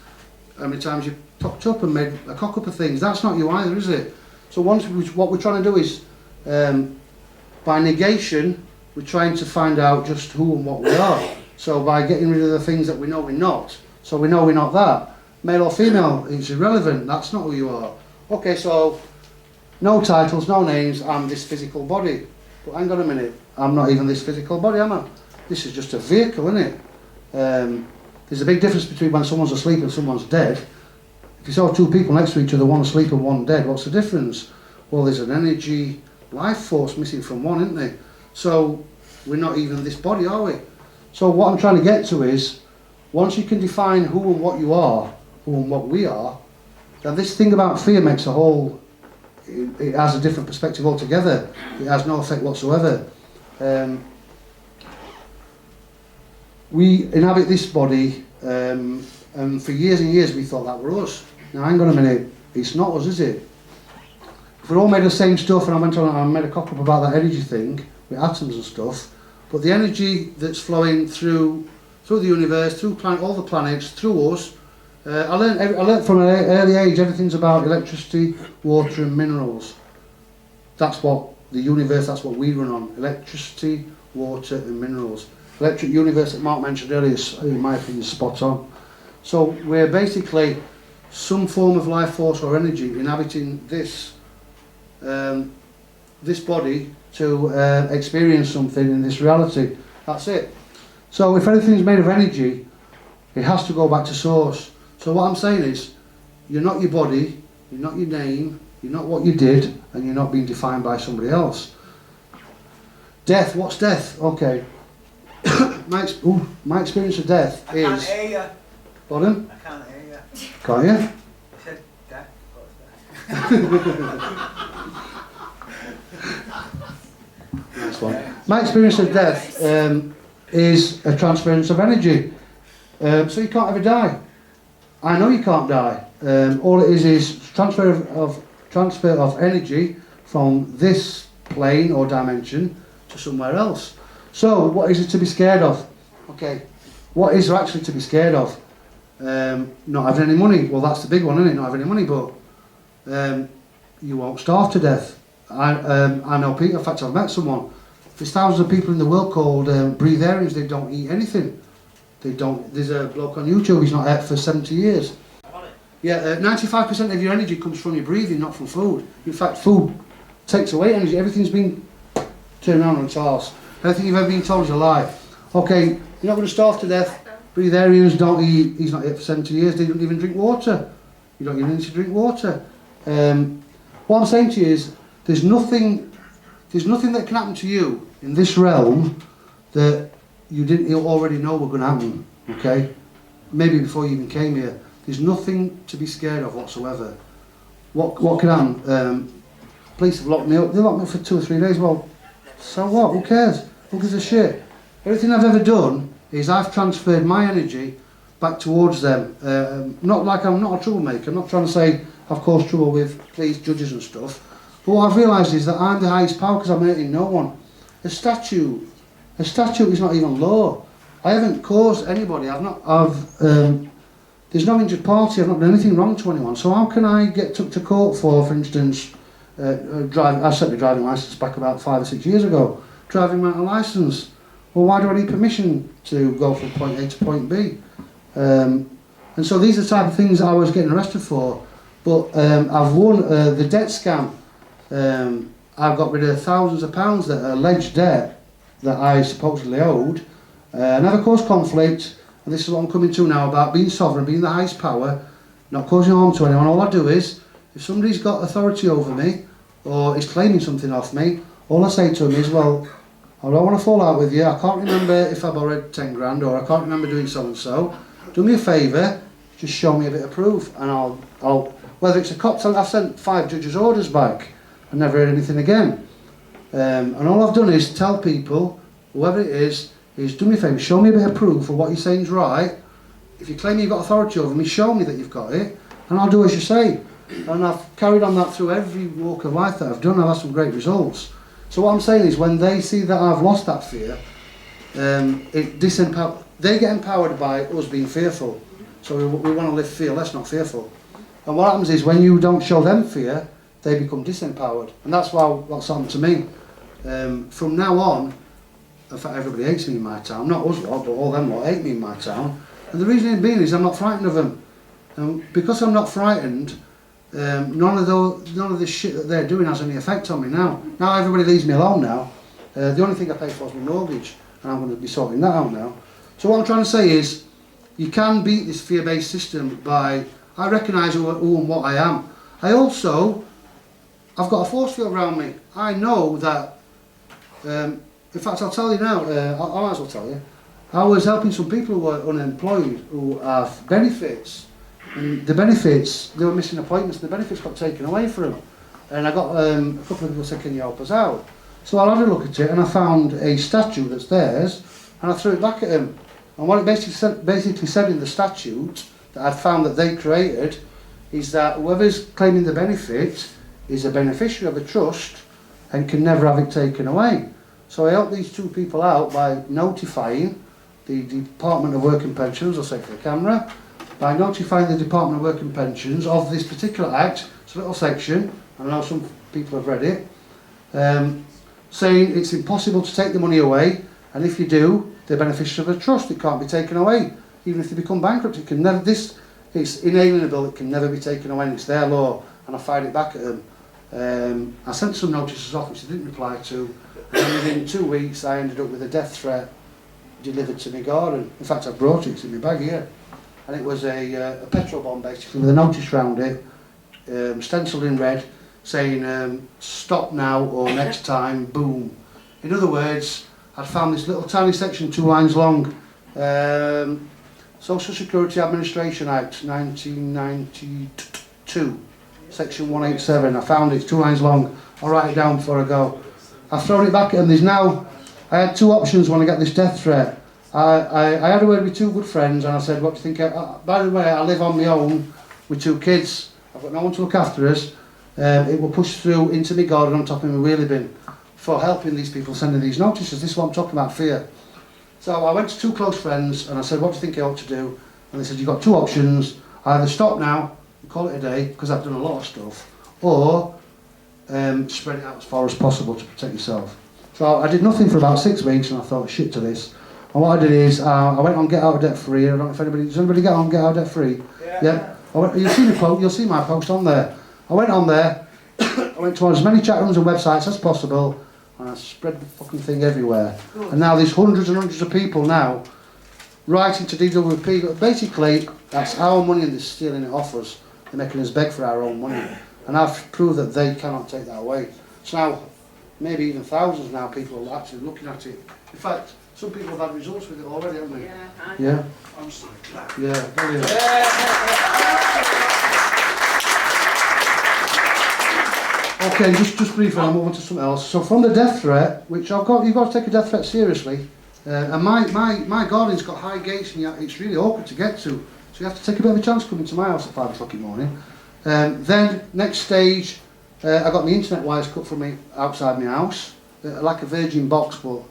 how many times you topped up and made a cock up of things, that's not you either, is it? So what we're trying to do is, by negation, we're trying to find out just who and what we are. So by getting rid of the things that we know we're not, so we know we're not that. Male or female, it's irrelevant, that's not who you are. Okay, so no titles, no names, I'm this physical body. But hang on a minute, I'm not even this physical body, am I? This is just a vehicle, isn't it? There's a big difference between when someone's asleep and someone's dead. If you saw two people next to each other, one asleep and one dead, what's the difference? Well, there's an energy, life force missing from one, isn't there? So we're not even this body, are we? So what I'm trying to get to is, once you can define who and what you are, who and what we are, then this thing about fear makes a whole, it has a different perspective altogether. It has no effect whatsoever. We inhabit this body, and for years and years we thought that were us. Now hang on a minute, it's not us, is it? If we're all made of the same stuff, and I made a cock-up about that energy thing, with atoms and stuff, but the energy that's flowing through the universe, through all the planets, through us, I learned from an early age everything's about electricity, water and minerals. That's what the universe, that's what we run on, electricity, water and minerals. Electric universe that Mark mentioned earlier, in my opinion, is spot on. So we're basically some form of life force or energy inhabiting this body to experience something in this reality. That's it. So if anything's made of energy, it has to go back to source. So what I'm saying is, you're not your body, you're not your name, you're not what you did, and you're not being defined by somebody else. Death, what's death? Okay. My experience of death is... I can't hear you. Pardon? I can't hear you. Can't you? You said death. What's death? Nice one. My experience of death is a transference of energy. So you can't ever die. I know you can't die. All it is transfer of energy from this plane or dimension to somewhere else. So, what is it to be scared of? Okay, what is there actually to be scared of? Not having any money. Well, that's the big one, isn't it? Not having any money, but you won't starve to death. I know people, in fact I've met someone, there's thousands of people in the world called breatharians. They don't eat anything. There's a bloke on YouTube, he's not ate for 70 years. Yeah, 95% of your energy comes from your breathing, not from food. In fact, food takes away energy. Everything's been turned around on its arse. Everything you've ever been told is a lie. Okay, you're not going to starve to death. Breatharians don't eat, he's not ate for 70 years, they don't even drink water. You don't even need to drink water. What I'm saying to you is, there's nothing that can happen to you in this realm that you didn't already know were going to happen, okay? Maybe before you even came here. There's nothing to be scared of whatsoever. What can happen? Police have locked me up. They locked me up for 2 or 3 days. Well, so what? Who cares? Who gives a shit? Everything I've ever done is I've transferred my energy back towards them. Not like I'm not a troublemaker. I'm not trying to say I've caused trouble with police, judges and stuff. But what I've realised is that I'm the highest power because I'm hurting no one. A statute is not even law. I haven't caused anybody. There's no injured party. I've not done anything wrong to anyone. So how can I get took to court for instance, I set my driving licence back about 5 or 6 years ago. Driving without a licence. Well, why do I need permission to go from point A to point B? And so these are the type of things I was getting arrested for. But I've won the debt scam. I've got rid of thousands of pounds that are alleged debt that I supposedly owed. Never caused conflict, and this is what I'm coming to now about being sovereign, being the highest power, not causing harm to anyone. All I do is, if somebody's got authority over me, or is claiming something off me, all I say to them is, well, I don't want to fall out with you, I can't remember if I borrowed 10 grand, or I can't remember doing so and so. Do me a favour, just show me a bit of proof, and I'll whether it's a cop, I've sent 5 judges' orders back, and never heard anything again. And all I've done is tell people, whoever it is do me a favour, show me a bit of proof of what you're saying is right. If you claim you've got authority over me, show me that you've got it, and I'll do as you say. And I've carried on that through every walk of life that I've done. I've had some great results. So what I'm saying is, when they see that I've lost that fear, they get empowered by us being fearful. So we want to live fearless, not fearful. And what happens is, when you don't show them fear, they become disempowered. And that's what's happened to me. From now on, in fact, everybody hates me in my town. Not us lot, but all them lot hate me in my town. And the reason being is I'm not frightened of them. And because I'm not frightened, none of this shit that they're doing has any effect on me now. Now everybody leaves me alone now. The only thing I pay for is my mortgage, and I'm going to be sorting that out now. So what I'm trying to say is, you can beat this fear-based system by, I recognise who and what I am. I've got a force field around me. I know that, in fact I'll tell you now, I might as well tell you, I was helping some people who were unemployed, who have benefits. And the benefits, they were missing appointments, the benefits got taken away from them. And I got a couple of people saying, can you help us out? So I had a look at it, and I found a statute that's theirs, and I threw it back at them. And what it basically said in the statute that I'd found that they created is that whoever's claiming the benefit is a beneficiary of a trust and can never have it taken away. So I helped these 2 people out by notifying the Department of Work and Pensions, I'll say for the camera, by notifying the Department of Work and Pensions of this particular act. It's a little section, I know some people have read it, saying it's impossible to take the money away, and if you do, they're beneficiaries of a trust, it can't be taken away. Even if they become bankrupt, it can never, it's inalienable, it can never be taken away, and it's their law. And I fired it back at them. I sent some notices off which they didn't reply to, and within 2 weeks I ended up with a death threat delivered to my garden. In fact, I brought it, it's in my bag here. And it was a petrol bomb basically with a notice round it, stenciled in red, saying stop now or next time, boom. In other words, I'd found this little tiny section 2 lines long, Social Security Administration Act 1992, section 187. I found it, it's 2 lines long. I'll write it down before I go. I've thrown it back at them. I had 2 options when I got this death threat. I had a word with 2 good friends, and I said, what do you think? By the way, I live on my own with 2 kids. I've got no one to look after us. It will push through into my garden on top of my wheelie bin. for helping these people sending these notices. This is what I'm talking about, fear. So I went to 2 close friends and I said, what do you think I ought to do? And they said, you've got 2 options. Either stop now and call it a day, because I've done a lot of stuff, or spread it out as far as possible to protect yourself. So I did nothing for about 6 weeks and I thought, shit to this. And what I did is, I went on Get Out of Debt Free. I don't know if anybody, does anybody get on Get Out of Debt Free? Yeah. You'll see my post on there. I went on there, I went to as many chat rooms and websites as possible, and I spread the fucking thing everywhere. And now there's hundreds and hundreds of people now writing to DWP. Basically, that's our money and they're stealing it off us. They're making us beg for our own money. And I've proved that they cannot take that away. So now, maybe even thousands now, people are actually looking at it. In fact, some people have had results with it already, haven't they? Yeah. I'm so glad. Yeah, brilliant. Okay, just briefly, I'll move on to something else. So from the death threat, which you've got to take a death threat seriously. And my garden's got high gates and it's really awkward to get to. So you have to take a bit of a chance coming to my house at 5 o'clock in the morning. Then, next stage, I got my internet wires cut from me outside my house. Like a Virgin box, but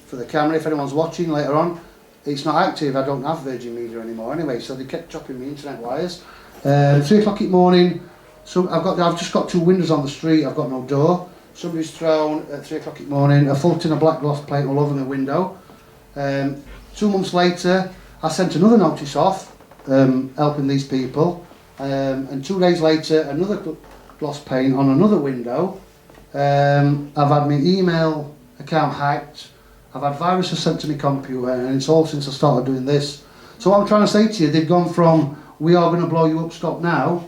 for the camera, if anyone's watching later on, it's not active. I don't have Virgin Media anymore anyway, so they kept chopping me internet wires. 3 o'clock in the morning, so I've just got 2 windows on the street, I've got no door. Somebody's thrown at 3 o'clock in the morning a full tin of black gloss paint all over my window. 2 months later, I sent another notice off, helping these people. And 2 days later, another gloss paint on another window. I've had my email account hacked. I've had viruses sent to my computer, and it's all since I started doing this. So what I'm trying to say to you, they've gone from, we are going to blow you up, stop now,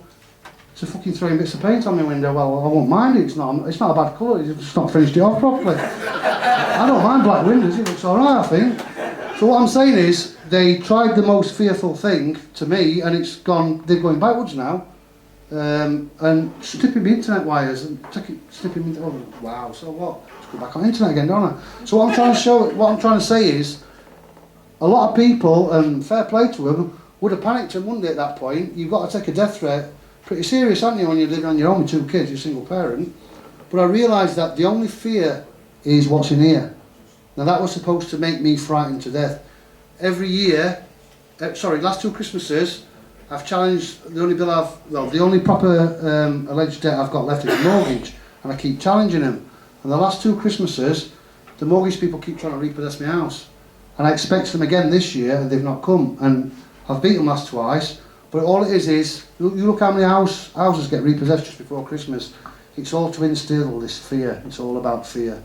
to fucking throwing bits of paint on my window. Well, I won't mind it, it's not a bad colour, it's just not finished it off properly. I don't mind black windows, it looks alright, I think. So what I'm saying is, they tried the most fearful thing to me, and they're going backwards now. And snipping me internet wires and snipping me. Oh wow! So what? Let's go back on internet again, don't I? So what I'm trying to say is, a lot of people, and fair play to them, would have panicked on Monday at that point. You've got to take a death threat pretty serious, haven't you, when you're living on your own with 2 kids, you're a single parent. But I realised that the only fear is what's in here. Now that was supposed to make me frightened to death. Every year, last 2 Christmases, I've challenged, the only proper alleged debt I've got left is a mortgage, and I keep challenging them. And the last 2 Christmases, the mortgage people keep trying to repossess my house. And I expect them again this year, and they've not come. And I've beat them last twice, but all it is, you look how many houses get repossessed just before Christmas. It's all to instill this fear, it's all about fear.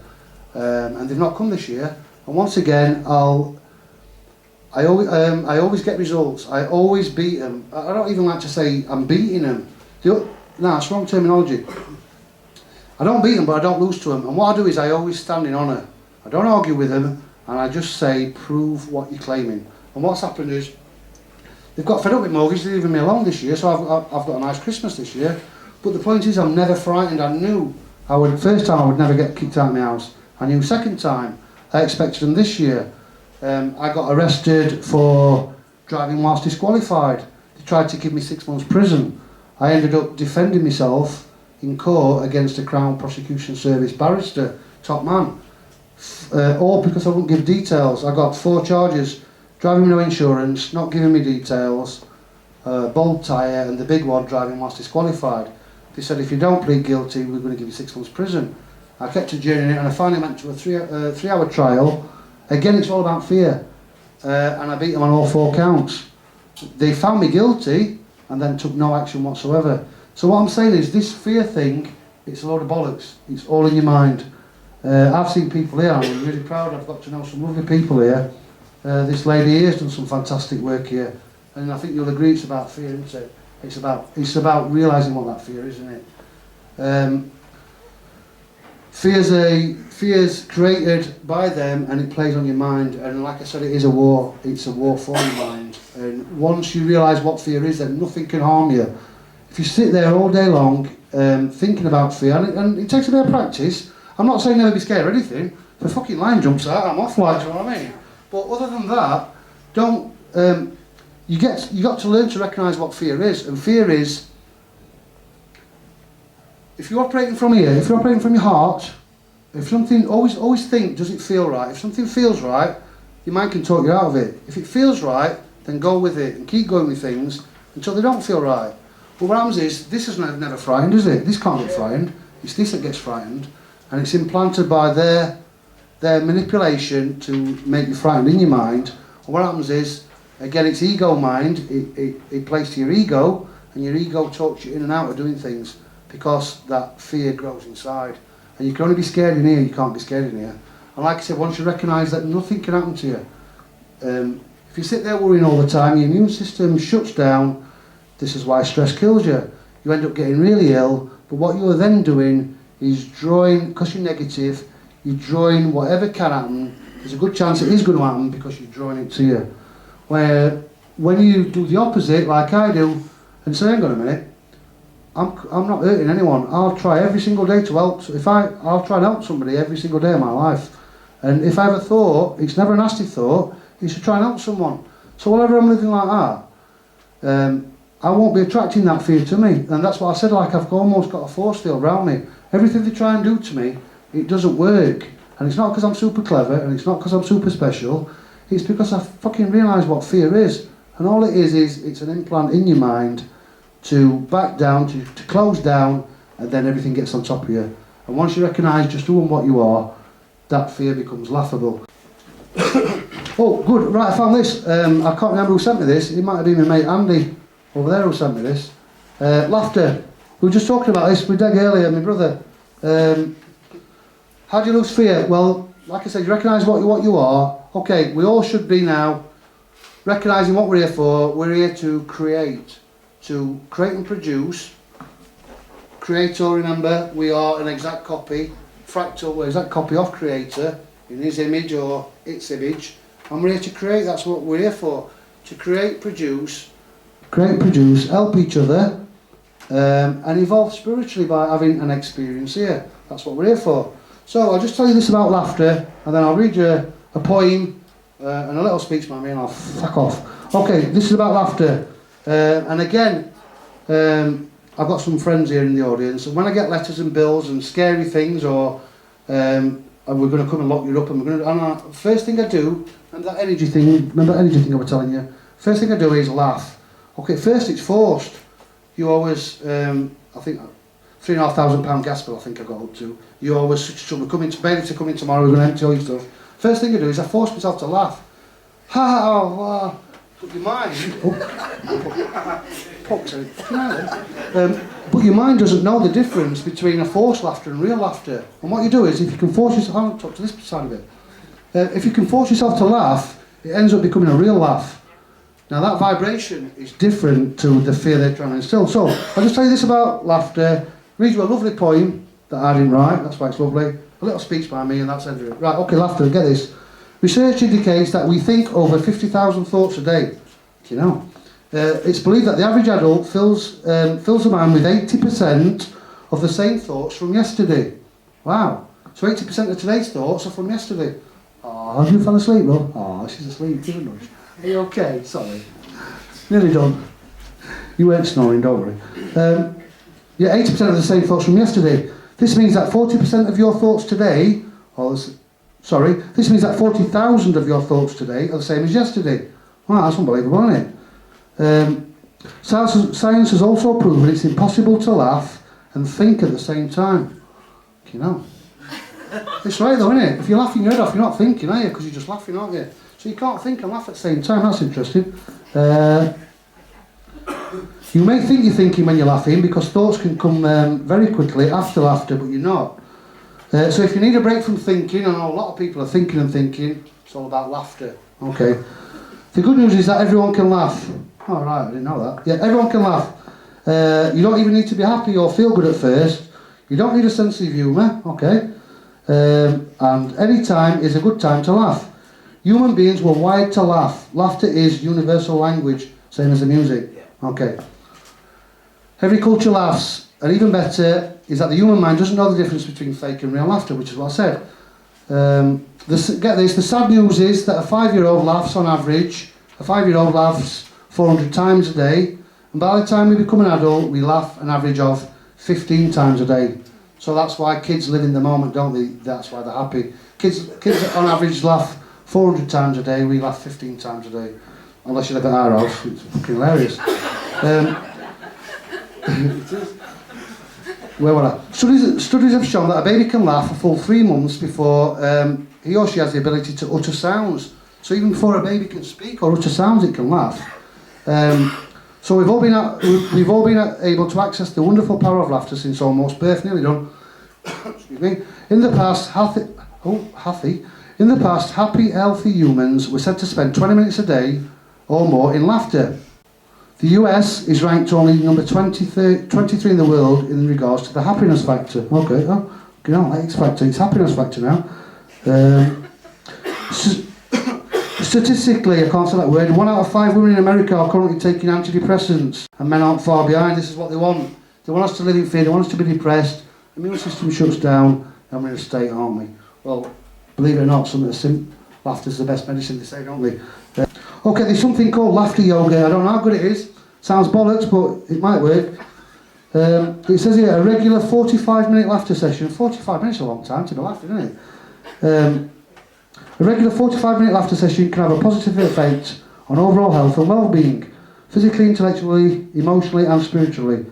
And they've not come this year. And once again, I always get results. I always beat them. I don't even like to say I'm beating them. No, it's wrong terminology. I don't beat them, but I don't lose to them. And what I do is I always stand in honour. I don't argue with them, and I just say, prove what you're claiming. And what's happened is, they've got fed up with mortgage, they're leaving me alone this year, so I've got a nice Christmas this year. But the point is, I'm never frightened. I knew first time I would never get kicked out of my house. I knew second time, I expected them this year. I got arrested for driving whilst disqualified. They tried to give me 6 months prison. I ended up defending myself in court against a Crown Prosecution Service barrister, top man. All because I wouldn't give details. I got 4 charges: driving with no insurance, not giving me details, bold tyre, and the big one, driving whilst disqualified. They said, if you don't plead guilty, we're going to give you 6 months prison. I kept adjourning it, and I finally went to a 3-hour trial. Again, it's all about fear, and I beat them on all 4 counts. They found me guilty and then took no action whatsoever. So what I'm saying is, this fear thing, it's a load of bollocks. It's all in your mind. I've seen people here, I'm really proud, I've got to know some lovely people here. This lady here has done some fantastic work here, and I think you'll agree it's about fear, isn't it? It's about realising what that fear is, isn't it? Fear's created by them, and it plays on your mind, and like I said, it is a war. It's a war for your mind, and once you realise what fear is, then nothing can harm you. If you sit there all day long thinking about fear, and it takes a bit of practice. I'm not saying never be scared of anything. If a fucking lion jumps out, I'm off like, do you know what I mean? But other than that, you got to learn to recognise what fear is, and fear is, if you're operating from here, if you're operating from your heart, If something, always think, does it feel right? If something feels right, your mind can talk you out of it. If it feels right, then go with it and keep going with things until they don't feel right. But what happens is, this is never frightened, is it? This can't get frightened. It's this that gets frightened, and it's implanted by their manipulation to make you frightened in your mind. And what happens is, again, it's ego mind. It plays to your ego, and your ego talks you in and out of doing things because that fear grows inside. And you can only be scared in here, you can't be scared in here. And like I said, once you recognise that nothing can happen to you, if you sit there worrying all the time, your immune system shuts down. This is why stress kills you. You end up getting really ill, but what you're then doing is drawing, because you're negative, you're drawing whatever can happen. There's a good chance it is going to happen because you're drawing it to you. Where when you do the opposite, like I do, and say, hang on a minute, I'm not hurting anyone. I'll try every single day to help. So I'll try and help somebody every single day of my life. And if I have a thought, it's never a nasty thought, it's to try and help someone. So whenever I'm living like that, I won't be attracting that fear to me. And that's what I said, like I've almost got a force field around me. Everything they try and do to me, it doesn't work. And it's not because I'm super clever, and it's not because I'm super special. It's because I fucking realise what fear is. And all it is it's an implant in your mind to back down, to close down, and then everything gets on top of you. And once you recognise just who and what you are, that fear becomes laughable. Oh, good, right, I found this. I can't remember who sent me this. It might have been my mate Andy over there who sent me this. Laughter. We were just talking about this with Deg earlier, my brother. How do you lose fear? Well, like I said, you recognise what you are. Okay, we all should be now recognising what we're here for. We're here to create and produce. Creator, remember, we are an exact copy, fractal, we're an exact copy of Creator, in his image or its image, and we're here to create. That's what we're here for, to create, produce, help each other, and evolve spiritually by having an experience here. That's what we're here for. So I'll just tell you this about laughter, and then I'll read you a poem and a little speech by me, and I'll fuck off. Okay, this is about laughter. And again, I've got some friends here in the audience, and when I get letters and bills and scary things, or and we're going to come and lock you up, and we're going to, first thing I do, and that energy thing, remember that energy thing I was telling you, first thing I do is laugh. Okay, first it's forced. You always, I think, £3,500 gas bill I think I got up to. You always, so we're coming to bed to come in tomorrow, we're going to empty all your stuff. First thing I do is I force myself to laugh. Ha ha ha. But your mind, but your mind doesn't know the difference between a forced laughter and real laughter. And what you do is, if you can force yourself, I'll talk to this side of it. If you can force yourself to laugh, it ends up becoming a real laugh. Now that vibration is different to the fear they're trying to instill. So I'll just tell you this about laughter. Read you a lovely poem that I didn't write. That's why it's lovely. A little speech by me, and that's it. Right. Okay, laughter. Get this. Research indicates that we think over 50,000 thoughts a day. You know, it's believed that the average adult fills a mind with 80% of the same thoughts from yesterday. Wow. So 80% of today's thoughts are from yesterday. Oh, have you fell asleep, Rob? Oh, she's asleep. Give her a nudge. Are you okay? Sorry. Nearly done. You weren't snoring, don't worry. Yeah, 80% of the same thoughts from yesterday. This means that 40% of your thoughts today, this means that 40,000 of your thoughts today are the same as yesterday. Wow, that's unbelievable, isn't it? Science has also proven it's impossible to laugh and think at the same time. You know. It's right though, isn't it? If you're laughing your head off, you're not thinking, are you? Because you're just laughing, aren't you? So you can't think and laugh at the same time. That's interesting. You may think you're thinking when you're laughing because thoughts can come very quickly after laughter, but you're not. So if you need a break from thinking, I know a lot of people are thinking and thinking, it's all about laughter. Okay. The good news is that everyone can laugh. Oh right, I didn't know that. Yeah, everyone can laugh. You don't even need to be happy or feel good at first. You don't need a sense of humour, okay? And any time is a good time to laugh. Human beings were wired to laugh. Laughter is universal language, same as the music. Okay. Every culture laughs, and even better is that the human mind doesn't know the difference between fake and real laughter, which is what I said. Get this, the sad news is that a 5-year-old laughs on average, a 5-year-old laughs 400 times a day, and by the time we become an adult, we laugh an average of 15 times a day. So that's why kids live in the moment, don't they? That's why they're happy. Kids on average laugh 400 times a day, we laugh 15 times a day. Unless you live at our house, it's fucking hilarious. Where were I? Studies have shown that a baby can laugh a full 3 months before he or she has the ability to utter sounds. So even before a baby can speak or utter sounds, it can laugh. So we've all been able to access the wonderful power of laughter since almost birth, nearly done. Excuse me. In the past, happy, healthy humans were said to spend 20 minutes a day or more in laughter. The US is ranked only number 23 in the world in regards to the happiness factor. Okay, X factor, it's happiness factor now. Statistically, I can't say that word, 1 out of 5 women in America are currently taking antidepressants, and men aren't far behind. This is what they want. They want us to live in fear, they want us to be depressed, the immune system shuts down, and we're in a state, aren't we? Well, believe it or not, laughter's the best medicine, they say, don't they? Okay, there's something called laughter yoga. I don't know how good it is. Sounds bollocks, but it might work. It says here, a regular 45-minute laughter session. 45 minutes is a long time to be laughing, isn't it? A regular 45-minute laughter session can have a positive effect on overall health and well-being, physically, intellectually, emotionally and spiritually.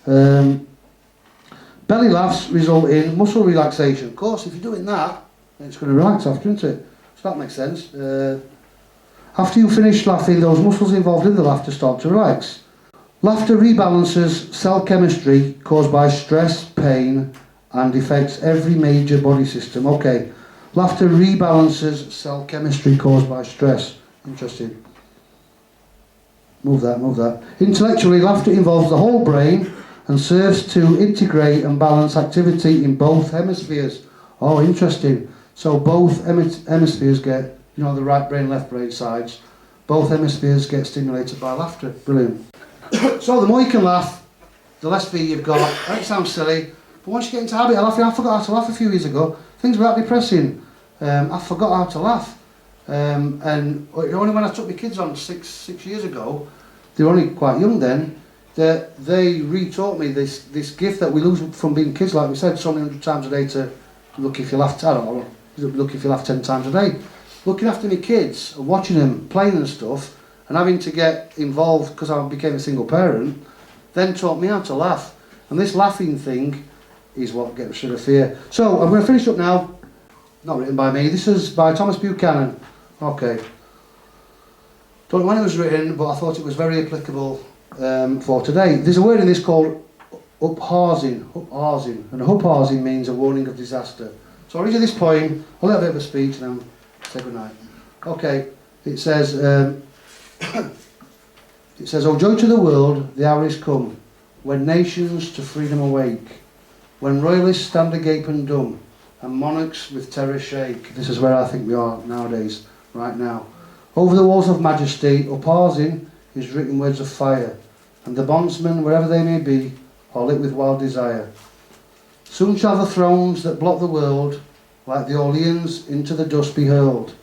Belly laughs result in muscle relaxation. Of course, if you're doing that, then it's going to relax after, isn't it? So that makes sense. After you finish laughing, those muscles involved in the laughter start to relax. Laughter rebalances cell chemistry caused by stress, pain, and affects every major body system. Okay, laughter rebalances cell chemistry caused by stress. Interesting. Move that. Intellectually, laughter involves the whole brain and serves to integrate and balance activity in both hemispheres. Oh, interesting. So both hemispheres get, the right brain, left brain sides, both hemispheres get stimulated by laughter. Brilliant. So the more you can laugh, the less fear you've got. That sounds silly, but once you get into the habit of laughing, I forgot how to laugh a few years ago. Things were that depressing. I forgot how to laugh. And only when I took my kids on six years ago, they were only quite young then, that they re-taught me this gift that we lose from being kids, like we said, so many 100 times a day to look if you laugh, I don't know, look if you laugh 10 times a day. Looking after my kids and watching them playing and stuff and having to get involved because I became a single parent then taught me how to laugh. And this laughing thing is what gets rid of fear. So I'm going to finish up now. Not written by me. This is by Thomas Buchanan. Okay. Don't know when it was written, but I thought it was very applicable for today. There's a word in this called upharzing. And upharzing means a warning of disaster. So I'll read you this poem, a little bit of a speech, and then say good night. Okay, it says, "O joy to the world, the hour is come, when nations to freedom awake, when royalists stand agape and dumb, and monarchs with terror shake." This is where I think we are nowadays, right now. "Over the walls of majesty, upharzing is written words of fire, and the bondsmen, wherever they may be, are lit with wild desire. Soon shall the thrones that block the world, like the Orleans, into the dust be hurled,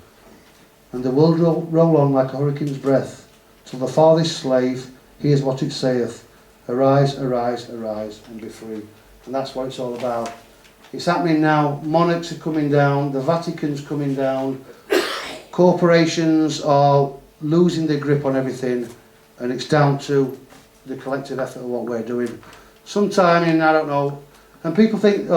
and the world roll on like a hurricane's breath, till the farthest slave hears what it saith, arise, arise, arise, and be free." And that's what it's all about. It's happening now. Monarchs are coming down, the Vatican's coming down, corporations are losing their grip on everything, and it's down to the collective effort of what we're doing. Sometime in, I don't know, and people think,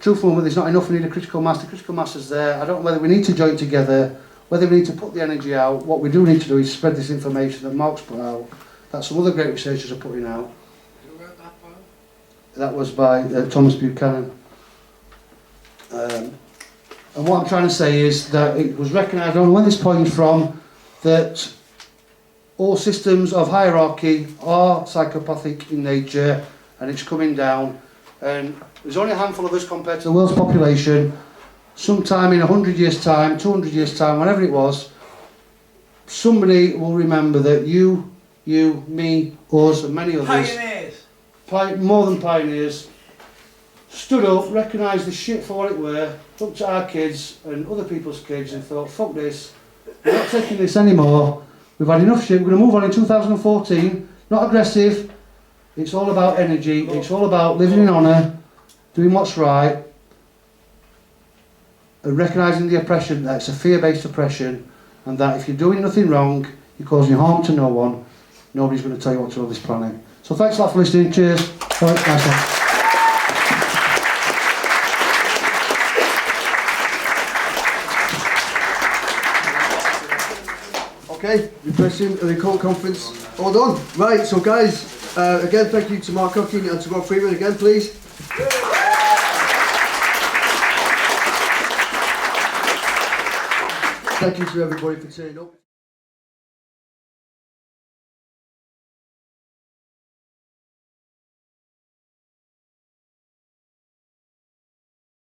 truthfully, there's not enough, we need a critical mass. The critical mass is there. I don't know whether we need to join together, whether we need to put the energy out. What we do need to do is spread this information that Mark's put out, that some other great researchers are putting out. Who wrote that poem? That was by Thomas Buchanan. And what I'm trying to say is that it was recognised, I don't know when this poem's from, that all systems of hierarchy are psychopathic in nature, and it's coming down. And there's only a handful of us compared to the world's population. Sometime in 100 years' time, 200 years' time, whatever it was, somebody will remember that you, me, us, and many others, Pioneers! more than pioneers, stood up, recognised the shit for what it were, looked at our kids and other people's kids and thought, fuck this, we're not taking this anymore, we've had enough shit, we're going to move on in 2014, not aggressive, it's all about energy, it's all about living in honour, doing what's right, and recognising the oppression, that it's a fear-based oppression, and that if you're doing nothing wrong, you're causing harm to no one, nobody's going to tell you what to do on this planet. So thanks a lot for listening. Cheers. Bye. Nice one. Okay, repression of the Occult conference, all done. Right, so guys, again, thank you to Mark Hocking and to Rob Freeman again, please. Thank you to everybody for turning up.